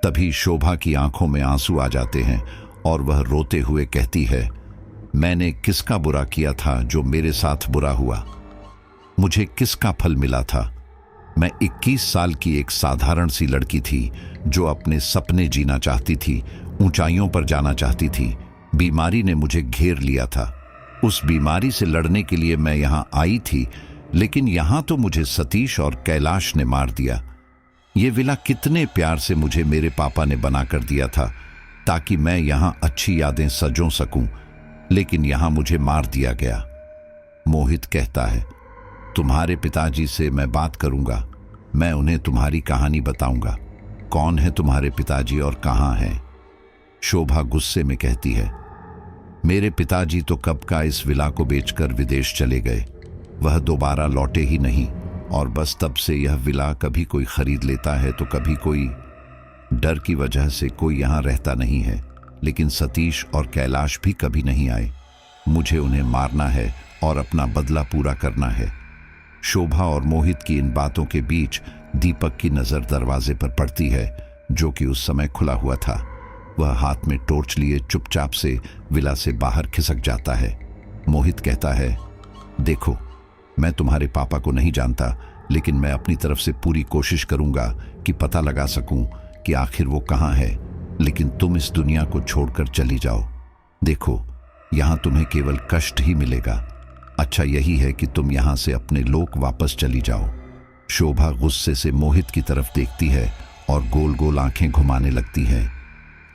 तभी शोभा की आंखों में आंसू आ जाते हैं और वह रोते हुए कहती है, मैंने किसका बुरा किया था जो मेरे साथ बुरा हुआ? मुझे किसका फल मिला था? मैं 21 साल की एक साधारण सी लड़की थी जो अपने सपने जीना चाहती थी, ऊंचाइयों पर जाना चाहती थी। बीमारी ने मुझे घेर लिया था। उस बीमारी से लड़ने के लिए मैं यहां आई थी, लेकिन यहां तो मुझे सतीश और कैलाश ने मार दिया। ये विला कितने प्यार से मुझे मेरे पापा ने बना कर दिया था ताकि मैं यहां अच्छी यादें सजो सकूं, लेकिन यहां मुझे मार दिया गया। मोहित कहता है, तुम्हारे पिताजी से मैं बात करूंगा। मैं उन्हें तुम्हारी कहानी बताऊंगा। कौन है तुम्हारे पिताजी और कहाँ हैं? शोभा गुस्से में कहती है, मेरे पिताजी तो कब का इस विला को बेचकर विदेश चले गए। वह दोबारा लौटे ही नहीं, और बस तब से यह विला कभी कोई खरीद लेता है तो कभी कोई। डर की वजह से कोई यहाँ रहता नहीं है, लेकिन सतीश और कैलाश भी कभी नहीं आए। मुझे उन्हें मारना है और अपना बदला पूरा करना है। शोभा और मोहित की इन बातों के बीच दीपक की नजर दरवाजे पर पड़ती है, जो कि उस समय खुला हुआ था। वह हाथ में टॉर्च लिए चुपचाप से विला से बाहर खिसक जाता है। मोहित कहता है, देखो, मैं तुम्हारे पापा को नहीं जानता, लेकिन मैं अपनी तरफ से पूरी कोशिश करूंगा कि पता लगा सकूं कि आखिर वो कहाँ है। लेकिन तुम इस दुनिया को छोड़कर चली जाओ। देखो, यहां तुम्हें केवल कष्ट ही मिलेगा। अच्छा यही है कि तुम यहां से अपने लोक वापस चली जाओ। शोभा गुस्से से मोहित की तरफ देखती है और गोल गोल आंखें घुमाने लगती है।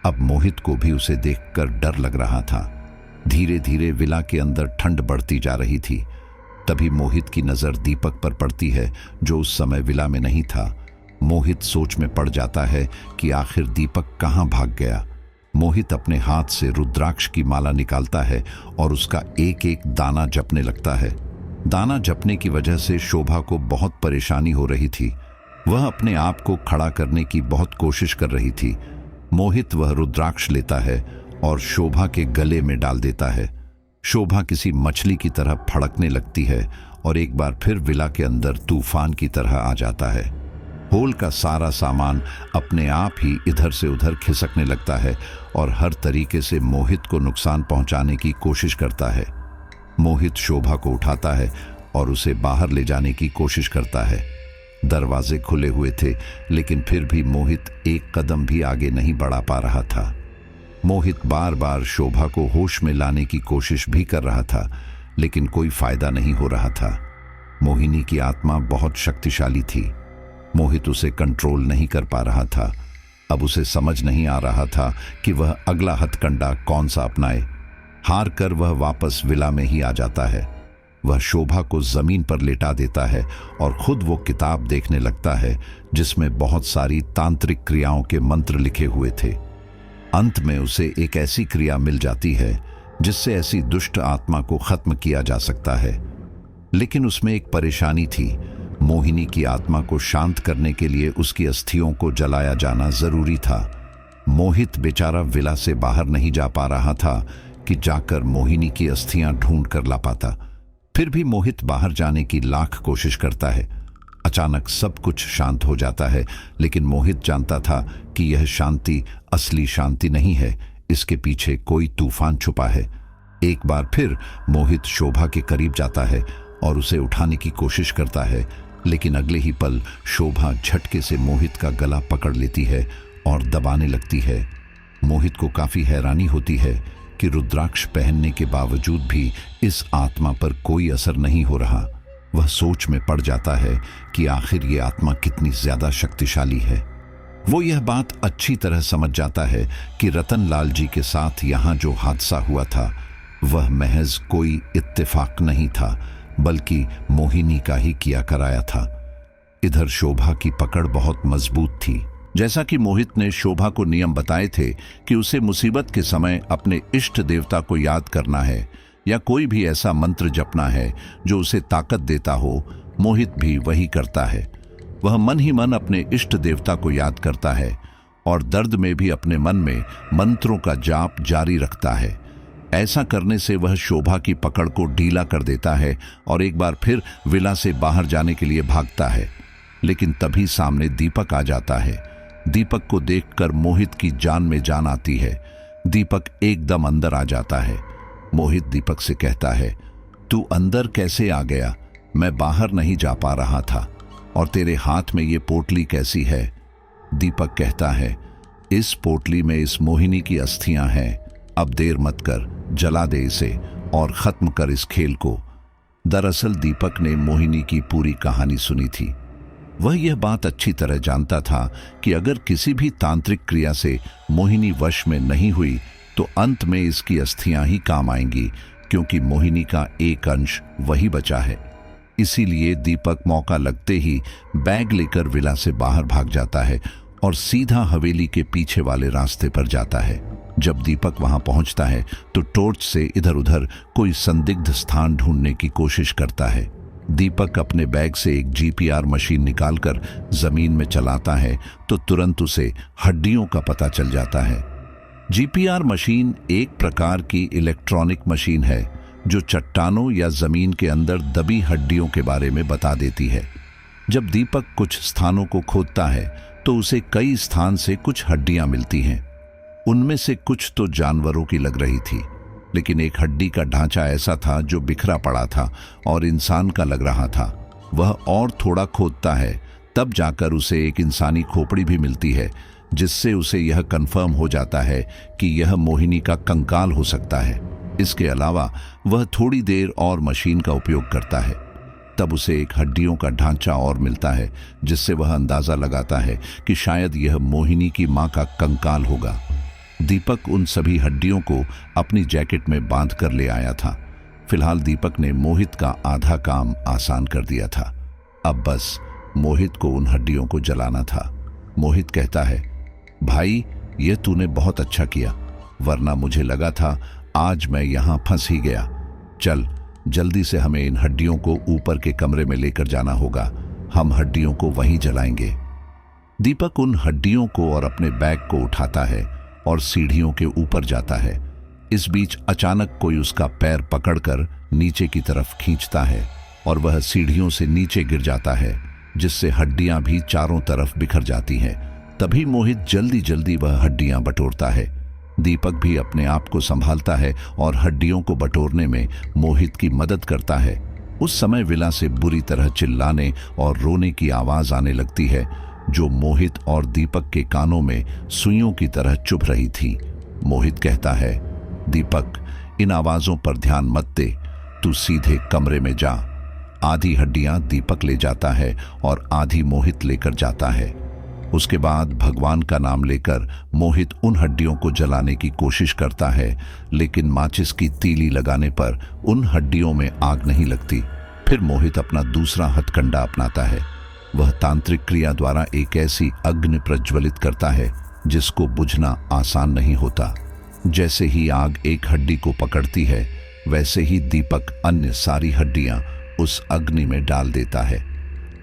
अब मोहित को भी उसे देखकर डर लग रहा था। धीरे धीरे विला के अंदर ठंड बढ़ती जा रही थी। तभी मोहित की नजर दीपक पर पड़ती है, जो उस समय विला में नहीं था। मोहित सोच में पड़ जाता है कि आखिर दीपक कहाँ भाग गया। मोहित अपने हाथ से रुद्राक्ष की माला निकालता है और उसका एक एक दाना जपने लगता है। दाना जपने की वजह से शोभा को बहुत परेशानी हो रही थी। वह अपने आप को खड़ा करने की बहुत कोशिश कर रही थी। मोहित वह रुद्राक्ष लेता है और शोभा के गले में डाल देता है। शोभा किसी मछली की तरह फड़कने लगती है और एक बार फिर विला के अंदर तूफान की तरह आ जाता है। होल का सारा सामान अपने आप ही इधर से उधर खिसकने लगता है और हर तरीके से मोहित को नुकसान पहुंचाने की कोशिश करता है। मोहित शोभा को उठाता है और उसे बाहर ले जाने की कोशिश करता है। दरवाजे खुले हुए थे, लेकिन फिर भी मोहित एक कदम भी आगे नहीं बढ़ा पा रहा था। मोहित बार बार शोभा को होश में लाने की कोशिश भी कर रहा था, लेकिन कोई फायदा नहीं हो रहा था। मोहिनी की आत्मा बहुत शक्तिशाली थी। मोहित उसे कंट्रोल नहीं कर पा रहा था। अब उसे समझ नहीं आ रहा था कि वह अगला हथकंडा कौन सा अपनाए। हार कर वह वापस विला में ही आ जाता है। वह शोभा को जमीन पर लेटा देता है और खुद वो किताब देखने लगता है, जिसमें बहुत सारी तांत्रिक क्रियाओं के मंत्र लिखे हुए थे। अंत में उसे एक ऐसी क्रिया मिल जाती है जिससे ऐसी दुष्ट आत्मा को खत्म किया जा सकता है। लेकिन उसमें एक परेशानी थी। मोहिनी की आत्मा को शांत करने के लिए उसकी अस्थियों को जलाया जाना जरूरी था। मोहित बेचारा विला से बाहर नहीं जा पा रहा था कि जाकर मोहिनी की अस्थियां ढूंढ कर ला पाता। फिर भी मोहित बाहर जाने की लाख कोशिश करता है। अचानक सब कुछ शांत हो जाता है, लेकिन मोहित जानता था कि यह शांति असली शांति नहीं है। इसके पीछे कोई तूफान छुपा है। एक बार फिर मोहित शोभा के करीब जाता है और उसे उठाने की कोशिश करता है, लेकिन अगले ही पल शोभा झटके से मोहित का गला पकड़ लेती है और दबाने लगती है। मोहित को काफी हैरानी होती है कि रुद्राक्ष पहनने के बावजूद भी इस आत्मा पर कोई असर नहीं हो रहा। वह सोच में पड़ जाता है कि आखिर ये आत्मा कितनी ज्यादा शक्तिशाली है। वो यह बात अच्छी तरह समझ जाता है कि रतनलाल जी के साथ यहाँ जो हादसा हुआ था वह महज कोई इत्तेफाक नहीं था, बल्कि मोहिनी का ही किया कराया था। इधर शोभा की पकड़ बहुत मजबूत थी। जैसा कि मोहित ने शोभा को नियम बताए थे कि उसे मुसीबत के समय अपने इष्ट देवता को याद करना है या कोई भी ऐसा मंत्र जपना है जो उसे ताकत देता हो, मोहित भी वही करता है। वह मन ही मन अपने इष्ट देवता को याद करता है और दर्द में भी अपने मन में मंत्रों का जाप जारी रखता है। ऐसा करने से वह शोभा की पकड़ को ढीला कर देता है और एक बार फिर विला से बाहर जाने के लिए भागता है। लेकिन तभी सामने दीपक आ जाता है। दीपक को देखकर मोहित की जान में जान आती है। दीपक एकदम अंदर आ जाता है। मोहित दीपक से कहता है, तू अंदर कैसे आ गया? मैं बाहर नहीं जा पा रहा था। और तेरे हाथ में ये पोटली कैसी है? दीपक कहता है, इस पोटली में इस मोहिनी की अस्थियां हैं। अब देर मत कर, जला दे इसे और खत्म कर इस खेल को। दरअसल दीपक ने मोहिनी की पूरी कहानी सुनी थी। वह यह बात अच्छी तरह जानता था कि अगर किसी भी तांत्रिक क्रिया से मोहिनी वश में नहीं हुई तो अंत में इसकी अस्थियां ही काम आएंगी, क्योंकि मोहिनी का एक अंश वही बचा है। इसीलिए दीपक मौका लगते ही बैग लेकर विला से बाहर भाग जाता है और सीधा हवेली के पीछे वाले रास्ते पर जाता है। जब दीपक वहां पहुंचता है तो टॉर्च से इधर उधर कोई संदिग्ध स्थान ढूंढने की कोशिश करता है। दीपक अपने बैग से एक जीपीआर मशीन निकालकर जमीन में चलाता है तो तुरंत उसे हड्डियों का पता चल जाता है। जीपीआर मशीन एक प्रकार की इलेक्ट्रॉनिक मशीन है जो चट्टानों या जमीन के अंदर दबी हड्डियों के बारे में बता देती है। जब दीपक कुछ स्थानों को खोदता है तो उसे कई स्थान से कुछ हड्डियां मिलती हैं। उनमें से कुछ तो जानवरों की लग रही थी, लेकिन एक हड्डी का ढांचा ऐसा था जो बिखरा पड़ा था और इंसान का लग रहा था। वह और थोड़ा खोदता है, तब जाकर उसे एक इंसानी खोपड़ी भी मिलती है, जिससे उसे यह कंफर्म हो जाता है कि यह मोहिनी का कंकाल हो सकता है। इसके अलावा वह थोड़ी देर और मशीन का उपयोग करता है, तब उसे एक हड्डियों का ढांचा और मिलता है, जिससे वह अंदाजा लगाता है कि शायद यह मोहिनी की मां का कंकाल होगा। दीपक उन सभी हड्डियों को अपनी जैकेट में बांध कर ले आया था। फिलहाल दीपक ने मोहित का आधा काम आसान कर दिया था। अब बस मोहित को उन हड्डियों को जलाना था। मोहित कहता है, भाई ये तूने बहुत अच्छा किया, वरना मुझे लगा था आज मैं यहां फंस ही गया। चल जल्दी से हमें इन हड्डियों को ऊपर के कमरे में लेकर जाना होगा, हम हड्डियों को वहीं जलाएंगे। दीपक उन हड्डियों को और अपने बैग को उठाता है और सीढ़ियों के ऊपर जाता है। इस बीच अचानक कोई उसका पैर पकड़कर नीचे की तरफ खींचता है और वह सीढ़ियों से नीचे गिर जाता है, जिससे हड्डियां भी चारों तरफ बिखर जाती हैं। तभी मोहित जल्दी जल्दी वह हड्डियां बटोरता है। दीपक भी अपने आप को संभालता है और हड्डियों को बटोरने में मोहित की मदद करता है। उस समय विला से बुरी तरह चिल्लाने और रोने की आवाज आने लगती है, जो मोहित और दीपक के कानों में सुइयों की तरह चुभ रही थी। मोहित कहता है, दीपक इन आवाजों पर ध्यान मत दे, तू सीधे कमरे में जा। आधी हड्डियां दीपक ले जाता है और आधी मोहित लेकर जाता है। उसके बाद भगवान का नाम लेकर मोहित उन हड्डियों को जलाने की कोशिश करता है, लेकिन माचिस की तीली लगाने पर उन हड्डियों में आग नहीं लगती। फिर मोहित अपना दूसरा हथकंडा अपनाता है। वह तांत्रिक क्रिया द्वारा एक ऐसी अग्नि प्रज्वलित करता है जिसको बुझना आसान नहीं होता। जैसे ही आग एक हड्डी को पकड़ती है, वैसे ही दीपक अन्य सारी हड्डियां उस अग्नि में डाल देता है।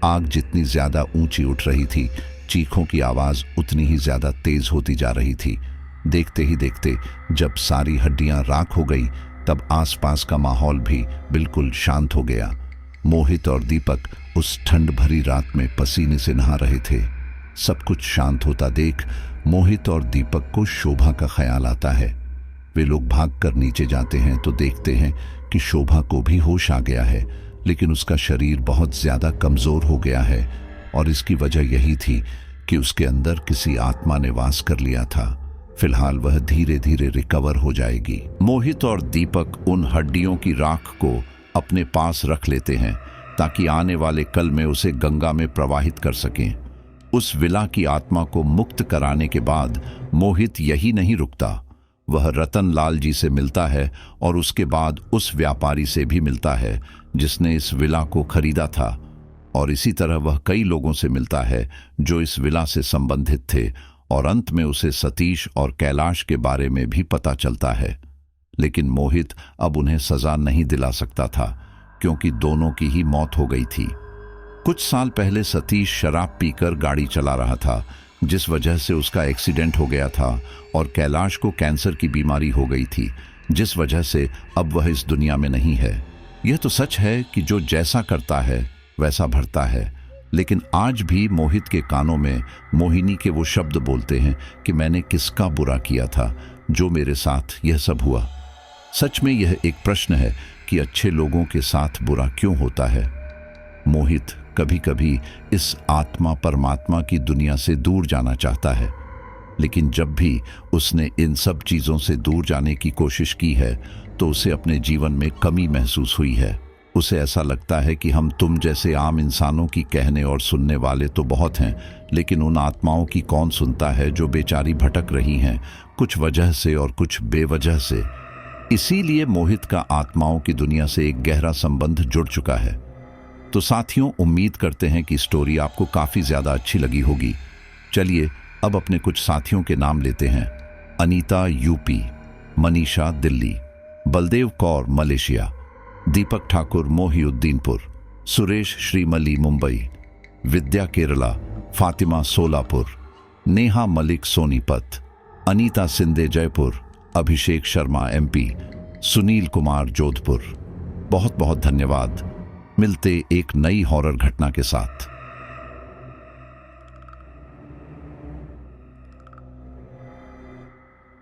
आग जितनी ज्यादा ऊंची उठ रही थी, चीखों की आवाज उतनी ही ज्यादा तेज होती जा रही थी। देखते ही देखते जब सारी हड्डियां राख हो गई, तब आसपास का माहौल भी बिल्कुल शांत हो गया। मोहित और दीपक उस ठंड भरी रात में पसीने से नहा रहे थे। सब कुछ शांत होता देख मोहित और दीपक को शोभा का ख्याल आता है। वे लोग भागकर नीचे जाते हैं तो देखते हैं कि शोभा को भी होश आ गया है, लेकिन उसका शरीर बहुत ज्यादा कमजोर हो गया है और इसकी वजह यही थी कि उसके अंदर किसी आत्मा ने वास कर लिया था। फिलहाल वह धीरे धीरे रिकवर हो जाएगी। मोहित और दीपक उन हड्डियों की राख को अपने पास रख लेते हैं ताकि आने वाले कल में उसे गंगा में प्रवाहित कर सकें। उस विला की आत्मा को मुक्त कराने के बाद मोहित यही नहीं रुकता। वह रतन लाल जी से मिलता है और उसके बाद उस व्यापारी से भी मिलता है जिसने इस विला को खरीदा था, और इसी तरह वह कई लोगों से मिलता है जो इस विला से संबंधित थे, और अंत में उसे सतीश और कैलाश के बारे में भी पता चलता है। लेकिन मोहित अब उन्हें सजा नहीं दिला सकता था, क्योंकि दोनों की ही मौत हो गई थी। कुछ साल पहले सतीश शराब पीकर गाड़ी चला रहा था, जिस वजह से उसका एक्सीडेंट हो गया था, और कैलाश को कैंसर की बीमारी हो गई थी, जिस वजह से अब वह इस दुनिया में नहीं है। यह तो सच है कि जो जैसा करता है वैसा भरता है, लेकिन आज भी मोहित के कानों में मोहिनी के वो शब्द बोलते हैं कि मैंने किसका बुरा किया था जो मेरे साथ यह सब हुआ। सच में यह एक प्रश्न है कि अच्छे लोगों के साथ बुरा क्यों होता है। मोहित कभी कभी इस आत्मा परमात्मा की दुनिया से दूर जाना चाहता है, लेकिन जब भी उसने इन सब चीजों से दूर जाने की कोशिश की है तो उसे अपने जीवन में कमी महसूस हुई है। उसे ऐसा लगता है कि हम तुम जैसे आम इंसानों की कहने और सुनने वाले तो बहुत हैं, लेकिन उन आत्माओं की कौन सुनता है जो बेचारी भटक रही हैं, कुछ वजह से और कुछ बेवजह से। इसीलिए मोहित का आत्माओं की दुनिया से एक गहरा संबंध जुड़ चुका है। तो साथियों, उम्मीद करते हैं कि स्टोरी आपको काफ़ी ज़्यादा अच्छी लगी होगी। चलिए अब अपने कुछ साथियों के नाम लेते हैं। अनीता यूपी, मनीषा दिल्ली, बलदेव कौर मलेशिया, दीपक ठाकुर मोहिउद्दीनपुर, सुरेश श्रीमली मुंबई, विद्या केरला, फातिमा सोलापुर, नेहा मलिक सोनीपत, अनीता सिंधे जयपुर, अभिषेक शर्मा एमपी, सुनील कुमार जोधपुर। बहुत बहुत धन्यवाद। मिलते एक नई हॉरर घटना के साथ।